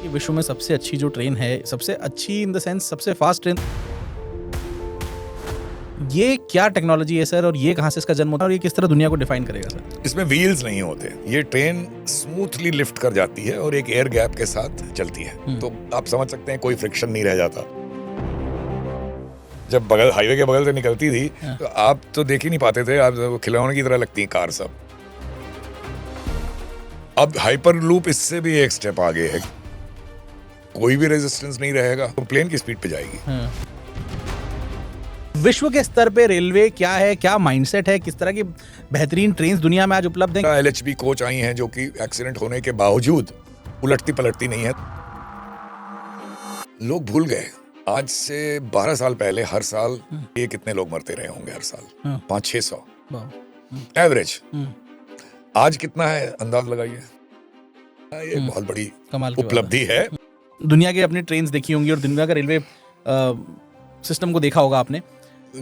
कि विश्व में सबसे अच्छी जो ट्रेन है, सबसे अच्छी इन द सेंस सबसे फास्ट ट्रेन, ये क्या टेक्नोलॉजी है सर, और ये कहाँ से इसका जन्म होता है और ये किस तरह दुनिया को डिफाइन करेगा सर? इसमें व्हील्स नहीं होते, ये ट्रेन स्मूथली लिफ्ट कर जाती है और एक एयर गैप के साथ चलती है। तो आप समझ सकते हैं कोई फ्रिक्शन नहीं रह जाता। जब बगल हाईवे के बगल से निकलती थी तो आप तो देख ही नहीं पाते थे, आप खिलौने की तरह लगती हैं कार सब। अब हाइपर लूप इससे भी एक स्टेप आगे है, कोई भी रेजिस्टेंस नहीं रहेगा, तो प्लेन की स्पीड पे जाएगी। विश्व के स्तर पे रेलवे क्या है, क्या माइंडसेट है, किस तरह की बेहतरीन ट्रेन दुनिया में आज उपलब्ध हैं? LHB कोच आई हैं जो कि एक्सीडेंट होने के बावजूद उलटती पलटती नहीं है। लोग भूल गए, आज से 12 साल पहले हर साल ये कितने लोग मरते रहे होंगे हर साल? 500-600 एवरेज। आज कितना है अंदाज लगाइए। ये बहुत बड़ी उपलब्धि है। दुनिया की अपनी ट्रेन देखी होंगी और दुनिया का रेलवे सिस्टम को देखा होगा आपने।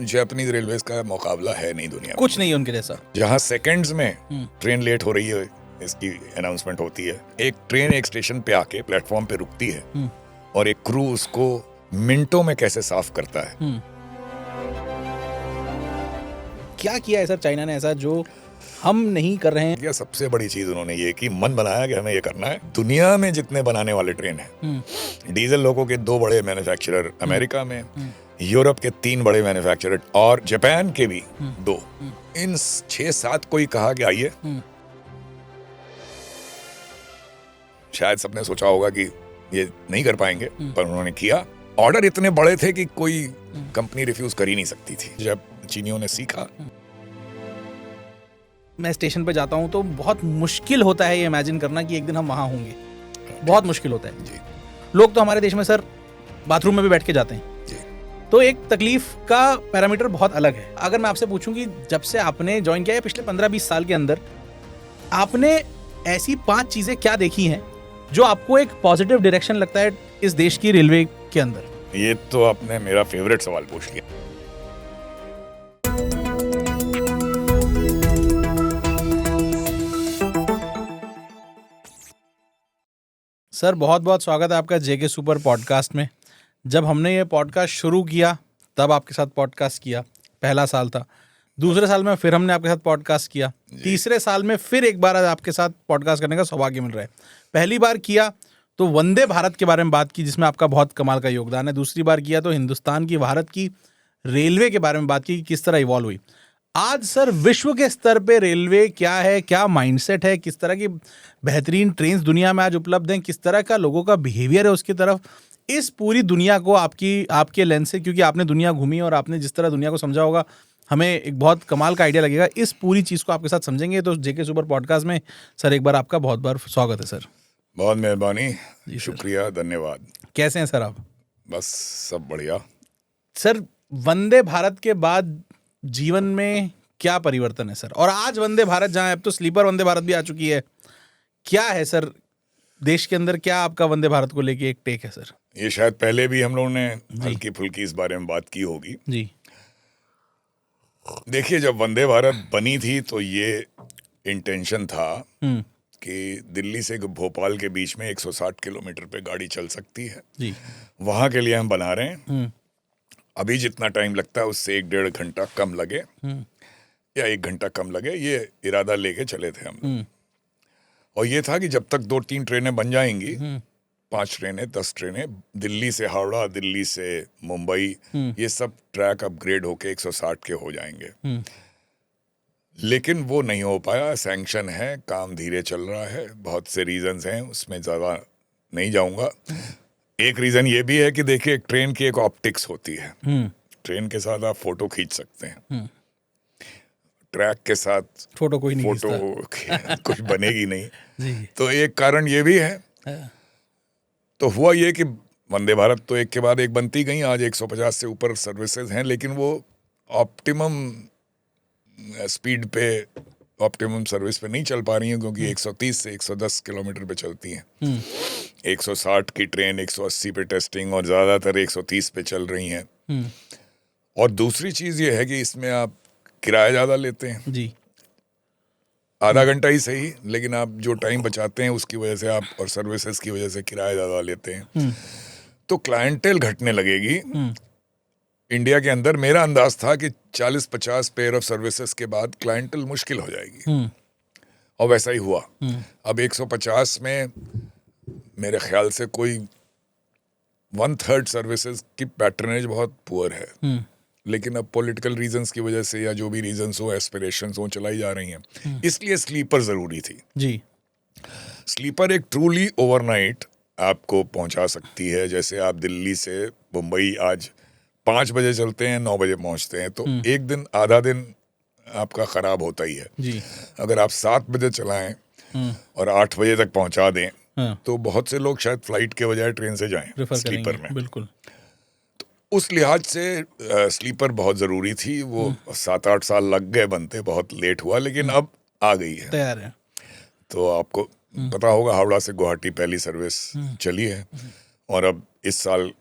जापानीज रेलवेज का मुकाबला है नहीं दुनिया में, कुछ नहीं है उनके जैसा। जहां सेकंड्स में ट्रेन लेट हो रही है, इसकी अनाउंसमेंट होती है। एक ट्रेन एक स्टेशन पे आके प्लेटफॉर्म पे रुकती है और एक क्रू उसको मिनटों में कैसे साफ करता है। क्या किया है सर चाइना ने ऐसा जो हम नहीं कर रहे हैं? क्या सबसे बड़ी चीज उन्होंने ये कि मन बनाया कि हमें ये करना है। दुनिया में जितने बनाने वाले ट्रेन हैं, डीजल लोगों के 2 बड़े मैन्युफैक्चरर अमेरिका में, यूरोप के 3 बड़े मैन्युफैक्चरर और जापान के भी 2, इन 6-7 को ही कहा कि आइए। शायद सबने सोचा होगा कि ये नहीं कर पाएंगे, पर उन्होंने किया। ऑर्डर इतने बड़े थे कि कोई कंपनी रिफ्यूज कर ही नहीं सकती थी। जब चीनियों ने सीखा, मैं स्टेशन पे जाता हूँ तो बहुत मुश्किल होता है ये इमेजिन करना कि एक दिन हम वहाँ होंगे। बहुत मुश्किल होता है जी। लोग तो हमारे देश में सर बाथरूम में भी बैठ के जाते हैं जी। तो एक तकलीफ का पैरामीटर बहुत अलग है। अगर मैं आपसे पूछूं कि जब से आपने ज्वाइन किया है पिछले 15-20 साल के अंदर, आपने ऐसी 5 चीजें क्या देखी हैं जो आपको एक पॉजिटिव डायरेक्शन लगता है इस देश की रेलवे के अंदर? ये तो आपने मेरा फेवरेट सवाल पूछ लिया। सर बहुत बहुत स्वागत है आपका जेके सुपर पॉडकास्ट में। जब हमने ये पॉडकास्ट शुरू किया तब आपके साथ पॉडकास्ट किया, पहला साल था। दूसरे साल में फिर हमने आपके साथ पॉडकास्ट किया। तीसरे साल में फिर एक बार आपके साथ पॉडकास्ट करने का सौभाग्य मिल रहा है। पहली बार किया तो वंदे भारत के बारे में बात की, जिसमें आपका बहुत कमाल का योगदान है। दूसरी बार किया तो हिंदुस्तान की, भारत की रेलवे के बारे में बात की कि किस तरह इवॉल्व हुई। आज सर विश्व के स्तर पे रेलवे क्या है, क्या माइंडसेट है, किस तरह की बेहतरीन ट्रेन दुनिया में आज उपलब्ध हैं, किस तरह का लोगों का बिहेवियर है उसकी तरफ, इस पूरी दुनिया को आपके लेंस से, क्योंकि आपने दुनिया घूमी और आपने जिस तरह दुनिया को समझा होगा, हमें एक बहुत कमाल का आइडिया लगेगा। इस पूरी चीज़ को आपके साथ समझेंगे। तो जेके सुपर पॉडकास्ट में सर एक बार आपका बहुत बार स्वागत है सर। बहुत मेहरबानी, शुक्रिया, धन्यवाद। कैसे हैं सर आप? बस सब बढ़िया। सर वंदे भारत के बाद जीवन में क्या परिवर्तन है सर? और आज वंदे भारत जहाँ, अब तो स्लीपर वंदे भारत भी आ चुकी है, क्या है सर देश के अंदर, क्या आपका वंदे भारत को लेके एक टेक है सर? ये शायद पहले भी हम लोगों ने हल्की फुल्की इस बारे में बात की होगी जी। देखिए, जब वंदे भारत बनी थी तो ये इंटेंशन था कि दिल्ली से भोपाल के बीच में 160 किलोमीटर पे गाड़ी चल सकती है जी। वहां के लिए हम बना रहे हैं। अभी जितना टाइम लगता है उससे 1-1.5 घंटा कम लगे या 1 घंटा कम लगे, ये इरादा लेके चले थे हम। और ये था कि जब तक 2-3 ट्रेनें बन जाएंगी, 5 ट्रेनें, 10 ट्रेनें, दिल्ली से हावड़ा, दिल्ली से मुंबई, ये सब ट्रैक अपग्रेड होके 160 के हो जाएंगे। लेकिन वो नहीं हो पाया। सैंक्शन है, काम धीरे चल रहा है, बहुत से रीजंस हैं, उसमें ज़्यादा नहीं जाऊंगा। एक रीज़न ये भी है कि देखिए, एक ट्रेन की एक ऑप्टिक्स होती है। ट्रेन के साथ आप फोटो खींच सकते हैं, ट्रैक के साथ फोटो कोई नहीं फोटो कुछ बनेगी नहीं जी। तो एक कारण ये भी है। तो हुआ ये कि वंदे भारत तो एक के बाद एक बनती गई। आज 150 से ऊपर सर्विसेज हैं, लेकिन वो ऑप्टिमम स्पीड पे, ऑप्टिमम सर्विस पे नहीं चल पा रही हैं, क्योंकि 130 से 110 किलोमीटर पे चलती हैं। 160 की ट्रेन 180 पे टेस्टिंग और ज़्यादातर 130 पे चल रही हैं। और दूसरी चीज़ ये है कि इसमें आप किराया ज़्यादा लेते हैं जी। आधा घंटा ही सही, लेकिन आप जो टाइम बचाते हैं उसकी वजह से आप, और सर्विसेज की वजह से किराया ज़्यादा लेते हैं, तो क्लाइंटेल घटने लगेगी इंडिया के अंदर। मेरा अंदाज था कि 40-50 पेयर ऑफ सर्विसेज के बाद क्लाइंटेल मुश्किल हो जाएगी, और वैसा ही हुआ। अब 150 में मेरे ख्याल से कोई 1/3 सर्विसेज की पैटर्नेज बहुत पुअर है, लेकिन अब पॉलिटिकल रीजंस की वजह से या जो भी रीजंस हो, एस्पिरेशंस हो, चलाई जा रही हैं। इसलिए स्लीपर ज़रूरी थी जी। स्लीपर एक ट्रूली ओवरनाइट आपको पहुंचा सकती है। जैसे आप दिल्ली से मुंबई आज 5 बजे चलते हैं, 9 बजे पहुंचते हैं, तो एक दिन, आधा दिन आपका ख़राब होता ही है। जी। अगर आप 7 बजे चलाएं और 8 बजे तक पहुंचा दें, हाँ, तो बहुत से लोग शायद फ्लाइट के बजाय ट्रेन से जाएं प्रेफर स्लीपर करेंगे, में। बिल्कुल। उस लिहाज से स्लीपर बहुत ज़रूरी थी। वो 7-8 साल लग गए बनते, बहुत लेट हुआ, लेकिन अब आ गई है। तैयार है। तो आपको पता होगा, हावड़ा से गुवाहाटी पहली सर्विस चली है, और अब इस साल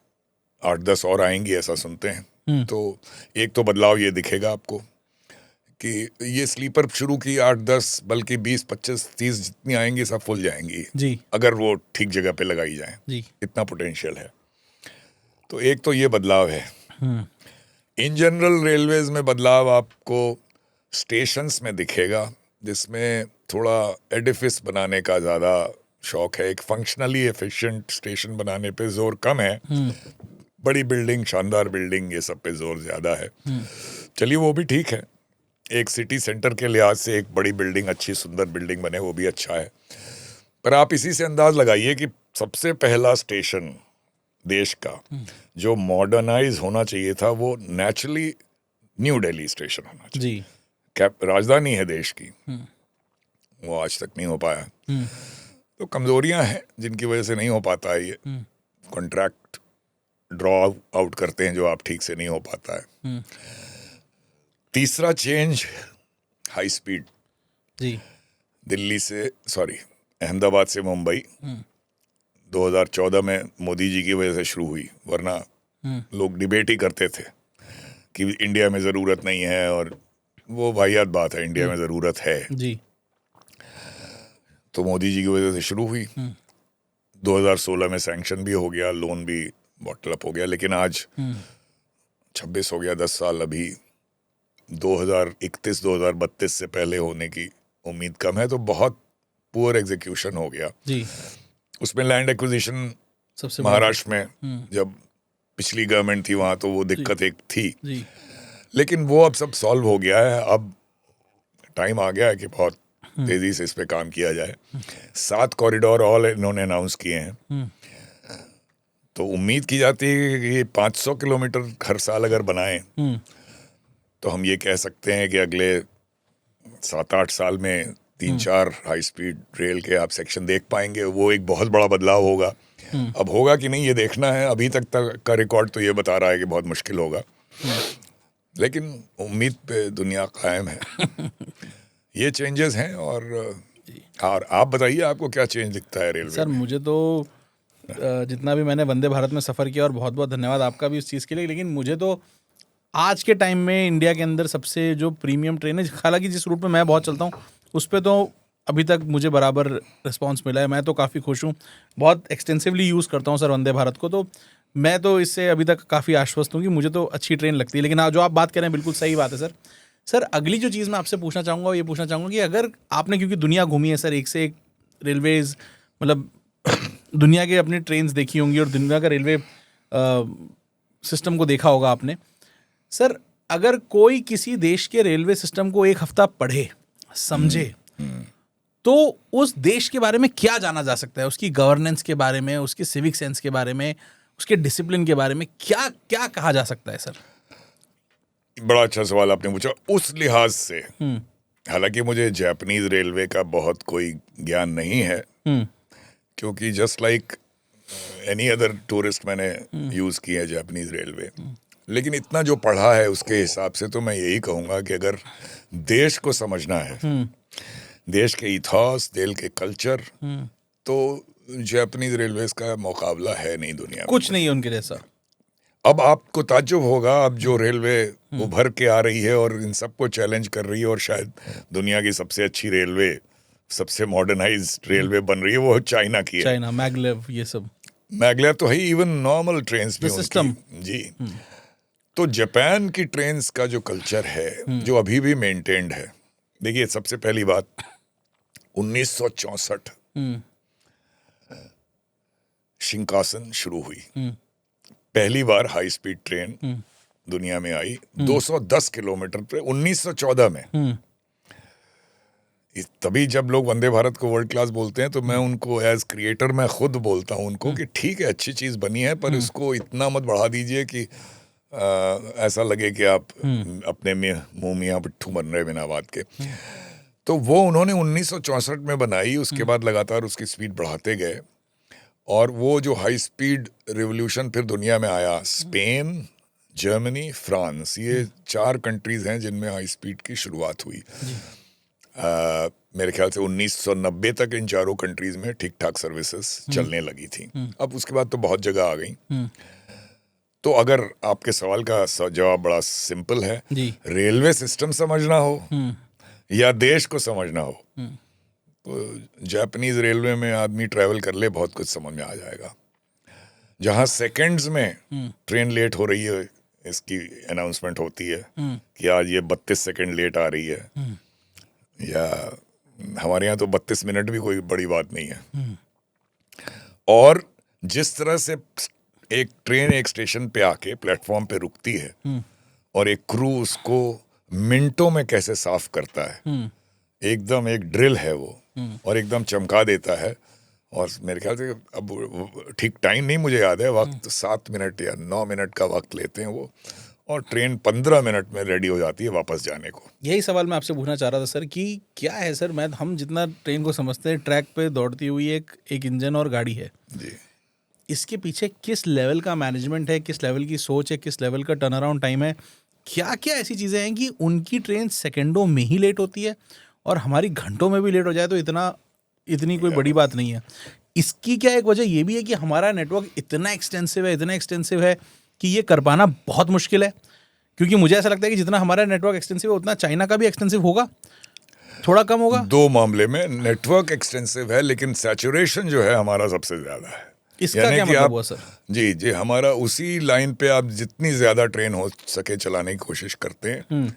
8-10 और आएंगी, ऐसा सुनते हैं। तो एक तो बदलाव ये दिखेगा आपको कि ये स्लीपर शुरू की 8-10, बल्कि 20-25-30 जितनी आएंगी सब फुल जाएंगी जी। अगर वो ठीक जगह पे लगाई जाए। जी। इतना पोटेंशियल है। तो एक तो ये बदलाव है। इन जनरल रेलवेज में बदलाव आपको स्टेशंस में दिखेगा, जिसमें थोड़ा एडिफिस बनाने का ज़्यादा शौक है। एक फंक्शनली एफिशिएंट स्टेशन बनाने पे जोर कम है, बड़ी बिल्डिंग, शानदार बिल्डिंग, ये सब पे जोर ज़्यादा है। चलिए, वो भी ठीक है। एक सिटी सेंटर के लिहाज से एक बड़ी बिल्डिंग, अच्छी सुंदर बिल्डिंग बने, वो भी अच्छा है। पर आप इसी से अंदाज लगाइए कि सबसे पहला स्टेशन देश का जो मॉडर्नाइज होना चाहिए था, वो नेचुरली न्यू दिल्ली स्टेशन होना चाहिए। जी। कैप राजधानी है देश की, वो आज तक नहीं हो पाया। तो कमजोरियां हैं जिनकी वजह से नहीं हो पाता है। ये कॉन्ट्रैक्ट ड्रॉ आउट करते हैं जो आप ठीक से नहीं हो पाता है। तीसरा चेंज, हाई स्पीड। जी। दिल्ली से, सॉरी, अहमदाबाद से मुंबई 2014 में मोदी जी की वजह से शुरू हुई, वरना लोग डिबेट ही करते थे कि इंडिया में ज़रूरत नहीं है, और वो वाहियात बात है, इंडिया में ज़रूरत है। जी। तो मोदी जी की वजह से शुरू हुई। 2016 में सैंक्शन भी हो गया, लोन भी बॉटल अप हो गया, लेकिन आज 26 हो गया, 10 साल अभी 2031-2032 से पहले होने की उम्मीद कम है। तो बहुत पुअर एग्जीक्यूशन हो गया। जी। उसमें लैंड एक्विजिशन सबसे महाराष्ट्र में जब पिछली गवर्नमेंट थी वहाँ, तो वो दिक्कत एक थी, जी। लेकिन वो अब सब सॉल्व हो गया है। अब टाइम आ गया है कि बहुत तेजी से इस पे काम किया जाए। 7 कॉरिडोर ऑल इन्होंने अनाउंस किए हैं। तो उम्मीद की जाती है कि 500 किलोमीटर हर साल अगर बनाएं, तो हम ये कह सकते हैं कि अगले 7-8 साल में 3-4 हाई स्पीड रेल के आप सेक्शन देख पाएंगे। वो एक बहुत बड़ा बदलाव होगा। अब होगा कि नहीं, ये देखना है। अभी तक का रिकॉर्ड तो ये बता रहा है कि बहुत मुश्किल होगा, लेकिन उम्मीद पे दुनिया कायम है। ये चेंजेस हैं। और आप बताइए, आपको क्या चेंज दिखता है रेलवे सर, में? मुझे तो जितना भी मैंने वंदे भारत में सफ़र किया, और बहुत बहुत धन्यवाद आपका भी इस चीज़ के लिए, लेकिन मुझे तो आज के टाइम में इंडिया के अंदर सबसे जो प्रीमियम ट्रेन है, हालांकि जिस रूट पे मैं बहुत चलता हूँ उस पे तो अभी तक मुझे बराबर रिस्पांस मिला है। मैं तो काफ़ी खुश हूँ, बहुत एक्सटेंसिवली यूज़ करता हूँ सर वंदे भारत को। तो मैं तो इससे अभी तक काफ़ी आश्वस्त हूँ कि मुझे तो अच्छी ट्रेन लगती है। लेकिन हाँ, जो आप बात कर रहे हैं बिल्कुल सही बात है सर। सर, अगली जो चीज़ मैं आपसे पूछना चाहूँगा, ये पूछना चाहूँगा कि अगर आपने, क्योंकि दुनिया घूमी है सर, एक से एक रेलवेज़, मतलब दुनिया के अपनी ट्रेन्स देखी होंगी और दुनिया का रेलवे सिस्टम को देखा होगा आपने। सर, अगर कोई किसी देश के रेलवे सिस्टम को एक हफ्ता पढ़े, समझे, तो उस देश के बारे में क्या जाना जा सकता है? उसकी गवर्नेंस के बारे में, उसके सिविक सेंस के बारे में, उसके डिसिप्लिन के बारे में क्या क्या कहा जा सकता है सर? बड़ा अच्छा सवाल आपने पूछा। उस लिहाज से, हालांकि मुझे जापानीज रेलवे का बहुत कोई ज्ञान नहीं है, क्योंकि just like any other tourist मैंने यूज़ किया है जापानीज रेलवे, लेकिन इतना जो पढ़ा है उसके हिसाब से तो मैं यही कहूँगा कि अगर देश को समझना है, देश के इथॉस, देश के कल्चर, तो जापानीज रेलवेज का मुकाबला है नहीं दुनिया में। कुछ नहीं है उनके जैसा। अब आपको ताज्जुब होगा, अब जो रेलवे उभर के आ रही है और इन सबको चैलेंज कर रही है, और शायद दुनिया की सबसे अच्छी रेलवे, सबसे मॉडर्नाइज रेलवे बन रही है, वो चाइना की है। चाइना, मैगलेव, ये सब। मैगलेव तो है, इवन नॉर्मल ट्रेन्स भी सिस्टम। उनकी जी। तो जापान की ट्रेन्स का जो कल्चर है, जो अभी भी मेंटेन्ड है, देखिए सबसे पहली बात 1964 शिंकासन शुरू हुई, पहली बार हाई स्पीड ट्रेन दुनिया में आई 210 किलोमीटर पे 1914 में। तभी जब लोग वंदे भारत को वर्ल्ड क्लास बोलते हैं तो मैं उनको एज क्रिएटर मैं खुद बोलता हूं उनको कि ठीक है, अच्छी चीज बनी है, पर इसको इतना मत बढ़ा दीजिए कि ऐसा लगे कि आप अपने मुंह मियां पिट्ठू बन रहे बिना बात के। तो वो उन्होंने 1964 में बनाई, उसके बाद लगातार उसकी स्पीड बढ़ाते गए, और वो जो हाई स्पीड रिवोल्यूशन फिर दुनिया में आया, स्पेन, जर्मनी, फ्रांस, ये 4 कंट्रीज हैं जिनमें हाई स्पीड की शुरुआत हुई। मेरे ख्याल से 1990 तक इन चारों कंट्रीज में ठीक ठाक सर्विसेज चलने लगी थी। अब उसके बाद तो बहुत जगह आ गई। तो अगर आपके सवाल का जवाब बड़ा सिंपल है, रेलवे सिस्टम समझना हो या देश को समझना हो, तो जापानीज रेलवे में आदमी ट्रैवल कर ले, बहुत कुछ समझ में आ जाएगा। जहां सेकंड्स में ट्रेन लेट हो रही है, इसकी अनाउंसमेंट होती है कि आज ये 32 सेकंड लेट आ रही है, या हमारे यहाँ तो 32 मिनट भी कोई बड़ी बात नहीं है। और जिस तरह से एक ट्रेन एक स्टेशन पे आके प्लेटफॉर्म पे रुकती है और एक क्रू उसको मिनटों में कैसे साफ करता है, एकदम एक ड्रिल है वो, और एकदम चमका देता है। और मेरे ख्याल से अब ठीक टाइम नहीं मुझे याद है, वक्त 7 मिनट या 9 मिनट का वक्त लेते हैं वो, और ट्रेन 15 मिनट में रेडी हो जाती है वापस जाने को। यही सवाल मैं आपसे पूछना चाह रहा था सर कि क्या है सर, हम जितना ट्रेन को समझते हैं, ट्रैक पे दौड़ती हुई एक इंजन और गाड़ी है जी। इसके पीछे किस लेवल का मैनेजमेंट है, किस लेवल की सोच है, किस लेवल का टर्न अराउंड टाइम है, क्या क्या ऐसी चीज़ें हैं कि उनकी ट्रेन सेकंडों में ही लेट होती है और हमारी घंटों में भी लेट हो जाए तो इतनी कोई बड़ी बात नहीं है। इसकी क्या एक वजह ये भी है कि हमारा नेटवर्क इतना एक्सटेंसिव है कि ये कर पाना बहुत मुश्किल है, क्योंकि मुझे ऐसा लगता है कि जितना हमारा नेटवर्क एक्सटेंसिव है उतना चाइना का भी एक्सटेंसिव होगा, थोड़ा कम होगा। 2 मामले में नेटवर्क एक्सटेंसिव है, लेकिन सैचुरेशन जो है हमारा सबसे ज्यादा है। इसका क्या मतलब हुआ सर? जी, हमारा उसी लाइन पे आप जितनी ज्यादा ट्रेन हो सके चलाने की कोशिश करते हैं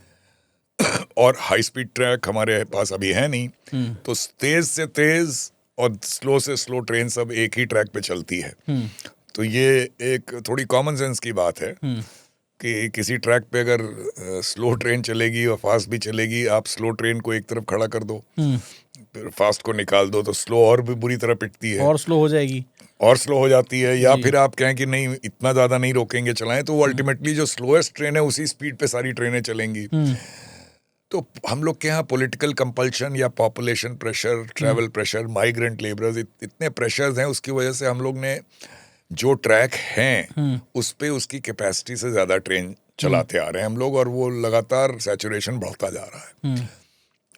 और हाई स्पीड ट्रैक हमारे पास अभी है नहीं, तो तेज से तेज और स्लो से स्लो ट्रेन सब एक ही ट्रैक पे चलती है। तो ये एक थोड़ी कॉमन सेंस की बात है कि किसी ट्रैक पे अगर स्लो ट्रेन चलेगी और फास्ट भी चलेगी, आप स्लो ट्रेन को एक तरफ खड़ा कर दो, फिर फास्ट को निकाल दो, तो स्लो और भी बुरी तरह पिटती है, और स्लो हो जाएगी, और स्लो हो जाती है। या फिर आप कहें कि नहीं, इतना ज़्यादा नहीं रोकेंगे, चलाएं, तो वो अल्टीमेटली जो स्लोएस्ट ट्रेन है उसी स्पीड पे सारी ट्रेनें चलेंगी। तो हम लोग के यहाँ पॉलिटिकल कंपल्शन या population pressure, travel pressure, migrant labourers, इतने प्रेशर्स हैं, उसकी वजह से हम लोग ने जो ट्रैक हैं उस पे उसकी कैपेसिटी से ज़्यादा ट्रेन चलाते आ रहे हैं हम लोग, और वो लगातार सैचुरेशन बढ़ता जा रहा है।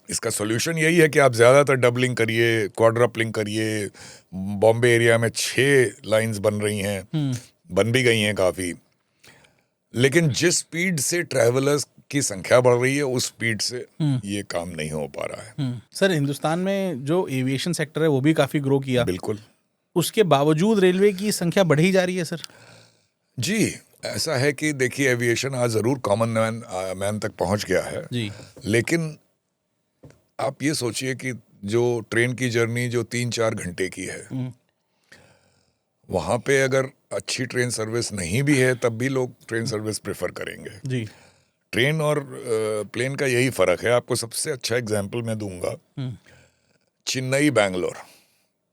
इसका सॉल्यूशन यही है कि आप ज़्यादातर डबलिंग करिए, क्वाड्रपलिंग करिए। बॉम्बे एरिया में 6 लाइंस बन रही हैं, बन भी गई हैं काफ़ी, लेकिन जिस स्पीड से ट्रैवलर्स की संख्या बढ़ रही है उस स्पीड से ये काम नहीं हो पा रहा है। सर, हिंदुस्तान में जो एविएशन सेक्टर है वो भी काफ़ी ग्रो किया, बिल्कुल, उसके बावजूद रेलवे की संख्या बढ़ी जा रही है सर। जी, ऐसा है कि देखिए, एविएशन आज ज़रूर कॉमन मैन तक पहुंच गया है जी, लेकिन आप ये सोचिए कि जो ट्रेन की जर्नी जो 3-4 घंटे की है, वहाँ पे अगर अच्छी ट्रेन सर्विस नहीं भी है तब भी लोग ट्रेन सर्विस प्रेफर करेंगे। जी, ट्रेन और प्लेन का यही फ़र्क है। आपको सबसे अच्छा एग्जांपल मैं दूंगा, चेन्नई बैंगलोर।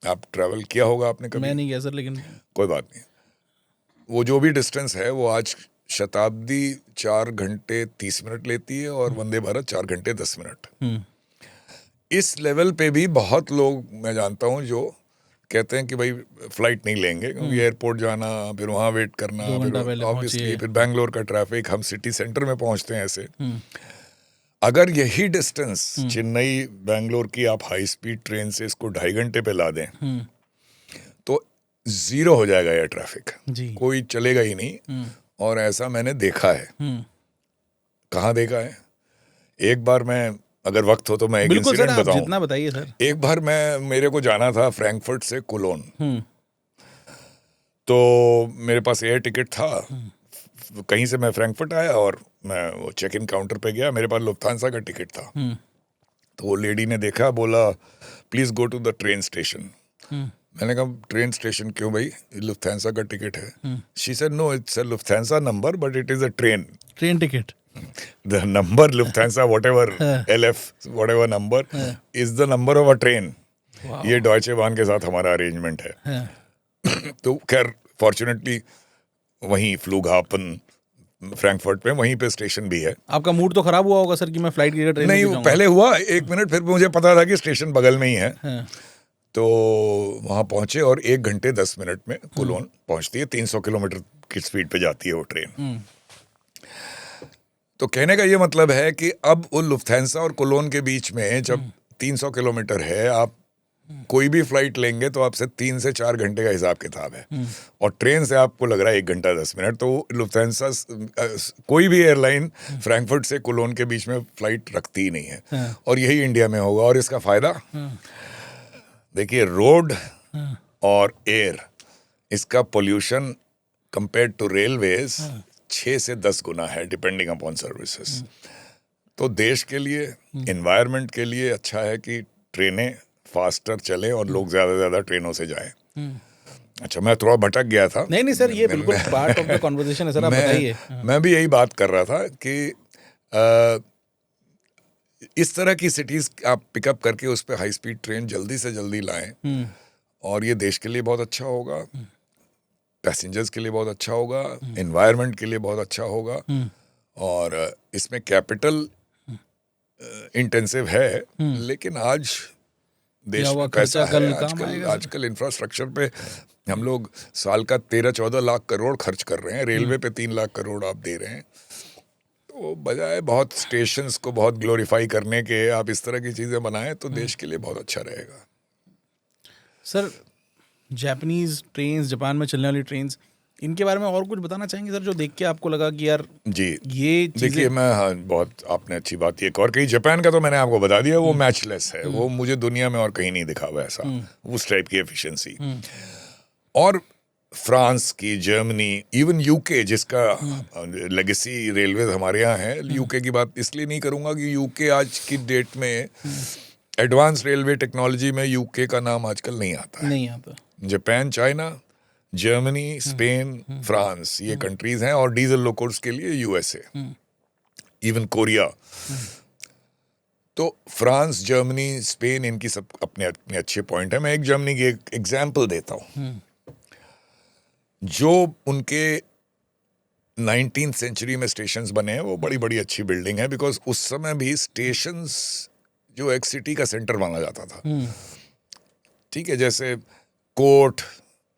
आप ट्रैवल किया होगा आपने कभी? मैं नहीं गया सर, लेकिन कोई बात नहीं। वो जो भी डिस्टेंस है वो आज शताब्दी 4 घंटे 30 मिनट लेती है और वंदे भारत 4 घंटे 10 मिनट। इस लेवल पे भी बहुत लोग मैं जानता हूँ जो कहते हैं कि भाई फ्लाइट नहीं लेंगे, क्योंकि एयरपोर्ट जाना, फिर वहाँ वेट करना, 2 घंटा फिर पहले ऑब्वियसली पहुंचिए। फिर बैंगलोर का ट्रैफिक, हम सिटी सेंटर में पहुँचते हैं ऐसे। अगर यही डिस्टेंस चेन्नई बैंगलोर की आप हाई स्पीड ट्रेन से इसको 2.5 घंटे पे ला दें तो 0 हो जाएगा एयर ट्रैफिक, जी, कोई चलेगा ही नहीं। और ऐसा मैंने देखा है। कहाँ देखा है? एक बार मैं, अगर वक्त हो तो मैं एक बिल्कुल सर, इंसिडेंट आप बताऊं। जितना बताइए सर। एक बार मेरे को जाना था फ्रैंकफर्ट से कोलोन, तो मेरे पास एयर टिकट था। कहीं से मैं फ्रैंकफर्ट आया और मैं वो चेक इन काउंटर पे गया, मेरे पास लुफ्थांसा का टिकट था। तो वो लेडी ने देखा, बोला please go to the train station. मैंने कहा ट्रेन स्टेशन क्यों भाई, लुफ्थांसा का टिकट है। She said no, it's a Lufthansa number but it is a train ticket. the number Lufthansa whatever LF whatever number is the number of a train। ये Deutsche वाहन के साथ हमारा arrangement है। तो खैर फॉर्चुनेटली वहीं फ्लूगहाफन फ्रैंकफर्ट पे वहीं पे स्टेशन भी है। आपका मूड तो खराब हुआ होगा सर कि मैं फ्लाइट की जगह ट्रेन नहीं, में वो जाऊंगा। पहले हुआ 1 मिनट, फिर मुझे पता था कि स्टेशन बगल में ही है। तो वहां पहुंचे और 1 घंटे 10 मिनट में कोलोन पहुंचती है। 300 किलोमीटर की स्पीड पे जाती है वो ट्रेन। तो कहने का ये मतलब है कि अब वो लुफ्थांसा और कोलोन के बीच में जब 300 किलोमीटर है, आप कोई भी फ्लाइट लेंगे तो आपसे 3 से 4 घंटे का हिसाब किताब है। और ट्रेन से आपको लग रहा है 1 घंटा 10 मिनट। तो लुफ्थांसा कोई भी एयरलाइन फ्रैंकफर्ट से कोलोन के बीच में फ्लाइट रखती ही नहीं है। और यही इंडिया में होगा। और इसका फायदा देखिए, रोड और एयर, इसका पोल्यूशन कंपेयर्ड टू रेलवेज 6 से 10 गुना है डिपेंडिंग अपॉन सर्विसेज। तो देश के लिए, एनवायरनमेंट के लिए अच्छा है कि ट्रेनें फास्टर चलें और लोग ज़्यादा से ज़्यादा ट्रेनों से जाएं। अच्छा, मैं थोड़ा भटक गया था। नहीं सर, ये बिल्कुल पार्ट ऑफ द कन्वर्सेशन है सर, आप बताइए। मैं भी यही बात कर रहा था कि इस तरह की सिटीज़ आप पिकअप करके उस पर हाई स्पीड ट्रेन जल्दी से जल्दी लाएं, और ये देश के लिए बहुत अच्छा होगा, पैसेंजर्स के लिए बहुत अच्छा होगा, एनवायरनमेंट के लिए बहुत अच्छा होगा। और इसमें कैपिटल इंटेंसिव है, लेकिन आज देश में पैसा है। आजकल इंफ्रास्ट्रक्चर पे हम लोग साल का 13-14 लाख करोड़ खर्च कर रहे हैं। रेलवे पे 3 लाख करोड़ आप दे रहे हैं। तो बजाय बहुत स्टेशंस को बहुत ग्लोरीफाई करने के, आप इस तरह की चीज़ें बनाएं तो देश के लिए बहुत अच्छा रहेगा। सर, जापानीज ट्रेन्स, जापान में चलने वाली ट्रेन्स, इनके बारे में और कुछ बताना चाहेंगे सर, जो देख के आपको लगा कि यार जी ये देखिए, मैं, हाँ, बहुत आपने अच्छी बात एक और कही। जापान का तो मैंने आपको बता दिया, वो मैचलेस है। वो मुझे दुनिया में और कहीं नहीं दिखा हुआ ऐसा, उस टाइप की एफिशिएंसी। और फ्रांस की, जर्मनी, इवन यूके, जिसका लेगेसी रेलवे हमारे यहाँ है। यूके की बात इसलिए नहीं करूँगा कि यूके आज की डेट में एडवांस रेलवे टेक्नोलॉजी में यूके का नाम आजकल नहीं आता है। Japan, China, Germany, Spain, France, ये कंट्रीज हैं। और डीजल लोकोस के लिए यूएसए, इवन कोरिया। तो फ्रांस, जर्मनी, स्पेन, इनकी सब अपने अपने अच्छे पॉइंट है। मैं एक जर्मनी की एक एग्जाम्पल देता हूँ। जो उनके 19th सेंचुरी में स्टेशंस बने हैं, वो बड़ी बड़ी अच्छी बिल्डिंग है। बिकॉज उस समय भी स्टेशंस जो एक सिटी का सेंटर माना जाता था। ठीक है, जैसे कोर्ट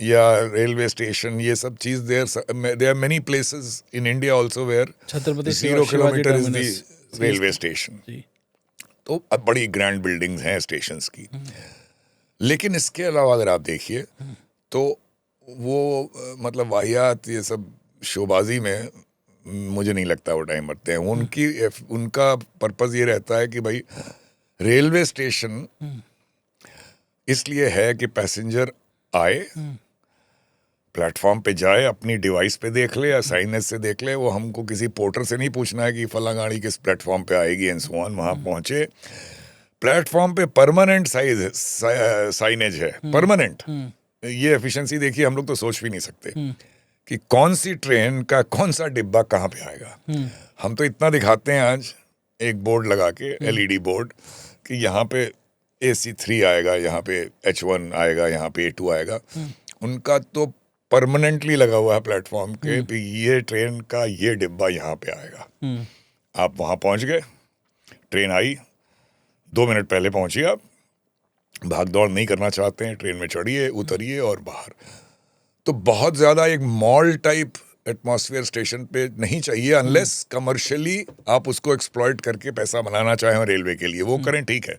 या रेलवे स्टेशन, ये सब चीज there are many places in India also where Chhatrapati 0 kilometre is the railway station. तो अब बड़ी ग्रैंड बिल्डिंग्स हैं स्टेशंस की। लेकिन इसके अलावा अगर आप देखिए तो वो मतलब वाहियात, ये सब शोबाजी में मुझे नहीं लगता वो टाइम मरते हैं। उनका पर्पस ये रहता है कि भाई रेलवे स्टेशन इसलिए है कि पैसेंजर आए, प्लेटफॉर्म पे जाए, अपनी डिवाइस पे देख ले या साइनेज से देख ले। वो हमको किसी पोर्टर से नहीं पूछना है कि फला गाड़ी किस प्लेटफॉर्म पे आएगी एंड सो ऑन। वहाँ पहुँचे, प्लेटफॉर्म पे परमानेंट साइनेज है, परमानेंट। ये एफिशिएंसी देखिए, हम लोग तो सोच भी नहीं सकते कि कौन सी ट्रेन का कौन सा डिब्बा कहाँ पे आएगा। हम तो इतना दिखाते हैं आज एक बोर्ड लगा के, LED बोर्ड, कि यहाँ पे AC3 आएगा, यहाँ पे H1 आएगा, यहाँ पे A2 आएगा। उनका तो परमानेंटली लगा हुआ है प्लेटफॉर्म के कि ये ट्रेन का ये डिब्बा यहाँ पे आएगा। आप वहाँ पहुँच गए, ट्रेन आई, 2 मिनट पहले पहुँचिए। आप भाग दौड़ नहीं करना चाहते हैं, ट्रेन में चढ़िए, उतरिए और बाहर। तो बहुत ज़्यादा एक मॉल टाइप एटमॉस्फेयर स्टेशन पे नहीं चाहिए, अनलेस कमर्शियली आप उसको एक्सप्लॉइट करके पैसा बनाना चाहें रेलवे के लिए, वो करें, ठीक है।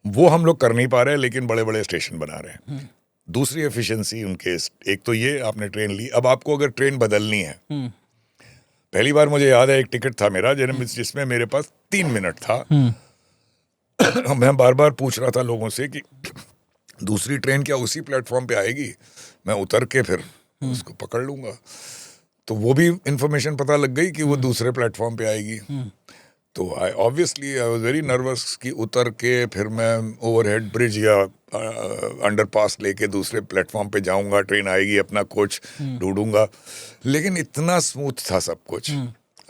वो हम लोग कर नहीं पा रहे, लेकिन बड़े बड़े स्टेशन बना रहे हैं। दूसरी एफिशिएंसी उनके, एक तो ये आपने ट्रेन ली, अब आपको अगर ट्रेन बदलनी है, पहली बार मुझे याद है एक टिकट था मेरा जिसमें मेरे पास 3 मिनट था। मैं बार बार पूछ रहा था लोगों से कि दूसरी ट्रेन क्या उसी प्लेटफॉर्म पे आएगी, मैं उतर के फिर उसको पकड़ लूंगा। तो वो भी इंफॉर्मेशन पता लग गई कि वो दूसरे प्लेटफॉर्म पे आएगी। तो आई वाज वेरी नर्वस कि उतर के फिर मैं ओवरहेड ब्रिज या अंडरपास लेके दूसरे प्लेटफॉर्म पे जाऊंगा, ट्रेन आएगी, अपना कोच ढूंढूंगा। लेकिन इतना स्मूथ था सब कुछ।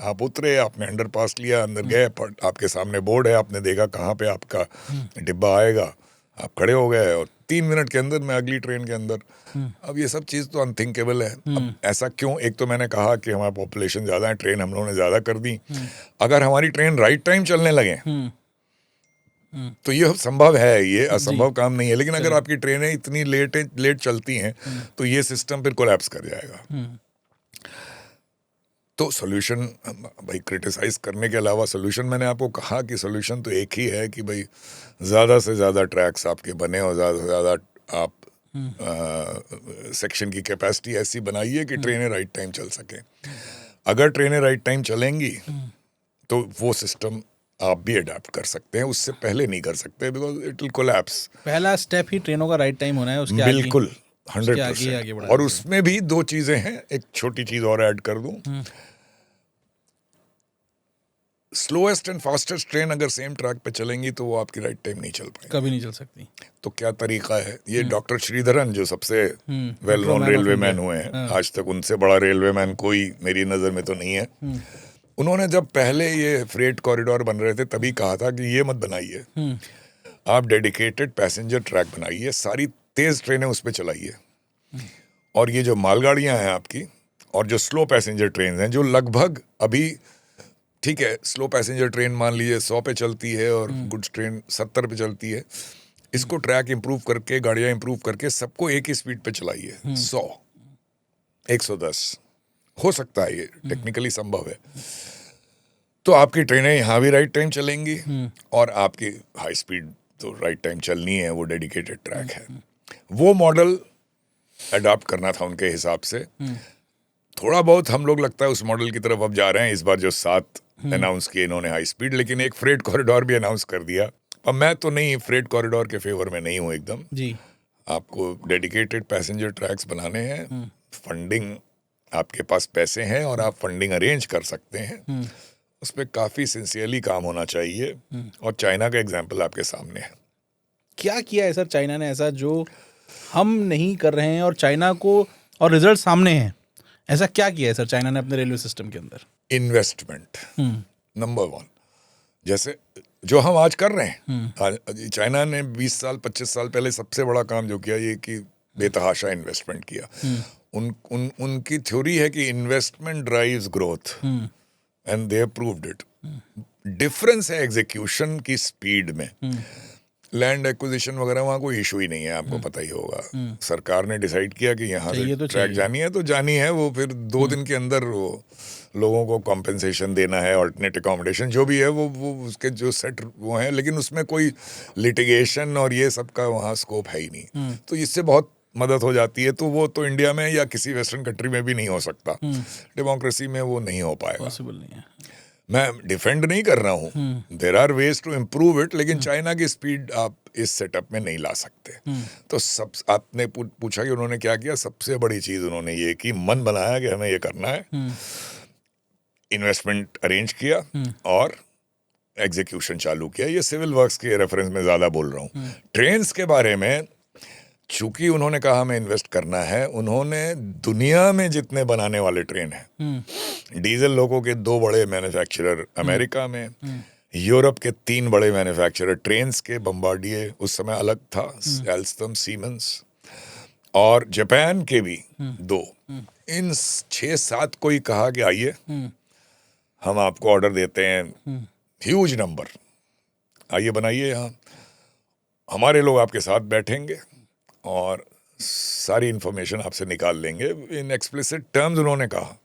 आप उतरे, आपने अंडरपास लिया, अंदर गए, आपके सामने बोर्ड है, आपने देखा कहाँ पे आपका डिब्बा आएगा, आप खड़े हो गए और 3 मिनट के अंदर मैं अगली ट्रेन के अंदर। अब ये सब चीज़ तो अनथिंकेबल है। अब ऐसा क्यों? एक तो मैंने कहा कि हमारा पॉपुलेशन ज़्यादा है, ट्रेन हम लोगों ने ज़्यादा कर दी। अगर हमारी ट्रेन राइट टाइम चलने लगे तो ये संभव है, ये असंभव काम नहीं है। लेकिन अगर आपकी ट्रेनें इतनी लेट चलती हैं तो ये सिस्टम फिर कोलैप्स कर जाएगा। तो सोल्यूशन, भाई क्रिटिसाइज करने के अलावा सोल्यूशन, मैंने आपको कहा कि सोल्यूशन तो एक ही है कि भाई ज़्यादा से ज़्यादा ट्रैक्स आपके बने और ज़्यादा से ज़्यादा आप सेक्शन की कैपेसिटी ऐसी बनाइए कि ट्रेनें राइट टाइम चल सकें। अगर ट्रेनें राइट टाइम चलेंगी तो वो सिस्टम आप भी अडेप्ट कर सकते हैं, उससे पहले नहीं कर सकते, बिकॉज इट विल कोलैप्स। पहला स्टेप ही ट्रेनों का राइट टाइम होना है, उसके बिल्कुल आगे 100%। बढ़ा और देते उसमें भी 2 चीज़ें हैं, एक छोटी चीज़ और ऐड कर दूं। स्लोएस्ट एंड फास्टेस्ट ट्रेन अगर सेम ट्रैक पे चलेंगी तो वो आपकी राइट टाइम नहीं चल पाएगी, कभी नहीं चल सकती। तो क्या तरीका है? ये डॉक्टर श्रीधरन जो सबसे well known man of railway India. Man हुए हैं, आज तक उनसे बड़ा रेलवे मैन कोई मेरी नज़र में तो नहीं है। उन्होंने जब पहले ये फ्रेट कॉरिडोर बन रहे थे तभी कहा था कि ये मत बनाइए, आप डेडिकेटेड पैसेंजर ट्रैक बनाइए, सारी तेज ट्रेनें उस पर चलाइए, और ये जो मालगाड़ियां हैं आपकी और जो स्लो पैसेंजर ट्रेन हैं जो लगभग अभी ठीक है, स्लो पैसेंजर ट्रेन मान लीजिए 100 पे चलती है और गुड्स ट्रेन 70 पे चलती है, इसको ट्रैक इंप्रूव करके, गाड़ियां इंप्रूव करके सबको एक ही स्पीड पे चलाइए। 100, 110 हो सकता है, ये टेक्निकली संभव है। तो आपकी ट्रेनें यहाँ भी राइट टाइम चलेंगी और आपकी हाई स्पीड तो राइट टाइम चलनी है, वो डेडिकेटेड ट्रैक है। वो मॉडल अडॉप्ट करना था उनके हिसाब से। थोड़ा बहुत हम लोग लगता है उस मॉडल की तरफ अब जा रहे हैं। इस बार जो 7 अनाउंस किए इन्होंने हाई स्पीड, लेकिन एक फ्रेट कॉरिडोर भी अनाउंस कर दिया। अब मैं तो नहीं, फ्रेट कॉरिडोर के फेवर में नहीं हूँ एकदम जी। आपको डेडिकेटेड पैसेंजर ट्रैक्स बनाने हैं, फंडिंग, आपके पास पैसे हैं और आप फंडिंग अरेंज कर सकते हैं, उस पर काफ़ी सिंसियरली काम होना चाहिए। और चाइना का एग्जाम्पल आपके सामने है। क्या किया है सर चाइना ने ऐसा जो हम नहीं कर रहे हैं, और चाइना को, और रिजल्ट सामने हैं, ऐसा क्या किया है सर चाइना ने अपने रेलवे सिस्टम के अंदर? इन्वेस्टमेंट नंबर 1, जैसे जो हम आज कर रहे हैं। चाइना ने 20 साल 25 साल पहले सबसे बड़ा काम जो किया ये कि बेतहाशा इन्वेस्टमेंट किया। उनकी थ्योरी है कि investment drives growth, and they have proved it. Difference है एग्जीक्यूशन की स्पीड में। लैंड एक्विजिशन वगैरह वहाँ कोई इशू ही नहीं है, आपको पता ही होगा। सरकार ने डिसाइड किया कि यहाँ से ट्रैक जानी है तो जानी है, वो फिर 2 दिन के अंदर वो लोगों को कॉम्पेंसेशन देना है, ऑल्टरनेट अकोमोडेशन जो भी है वो उसके जो सेट वो हैं, लेकिन उसमें कोई लिटिगेशन और ये सब का वहाँ स्कोप है ही नहीं। तो इससे बहुत मदद हो जाती है। तो वो तो इंडिया में या किसी वेस्टर्न कंट्री में भी नहीं हो सकता, डेमोक्रेसी में वो नहीं हो पाएगा, पॉसिबल नहीं है। मैं डिफेंड नहीं कर रहा हूँ, there are ways to improve it, लेकिन चाइना की स्पीड आप इस सेटअप में नहीं ला सकते। तो सब आपने पूछा कि उन्होंने क्या किया, सबसे बड़ी चीज उन्होंने ये की, मन बनाया कि हमें ये करना है, इन्वेस्टमेंट अरेंज किया और एग्जीक्यूशन चालू किया। ये सिविल वर्क्स के रेफरेंस में ज्यादा बोल रहा हूँ। ट्रेन्स के बारे में चूंकि उन्होंने कहा हमें इन्वेस्ट करना है, उन्होंने दुनिया में जितने बनाने वाले ट्रेन हैं, डीजल लोगों के 2 बड़े मैन्युफैक्चरर अमेरिका में, यूरोप के 3 बड़े मैन्युफैक्चरर ट्रेन्स के, बम्बार्डिये उस समय अलग था, एल्स्टम, सीमेंस, और जापान के भी 2, इन 6-7 को ही कहा कि आइए हम आपको ऑर्डर देते हैं, ह्यूज नंबर, आइए बनाइए, यहाँ हमारे लोग आपके साथ बैठेंगे और सारी इंफॉर्मेशन आपसे निकाल लेंगे। इन एक्सप्लिसिट टर्म्स उन्होंने कहा।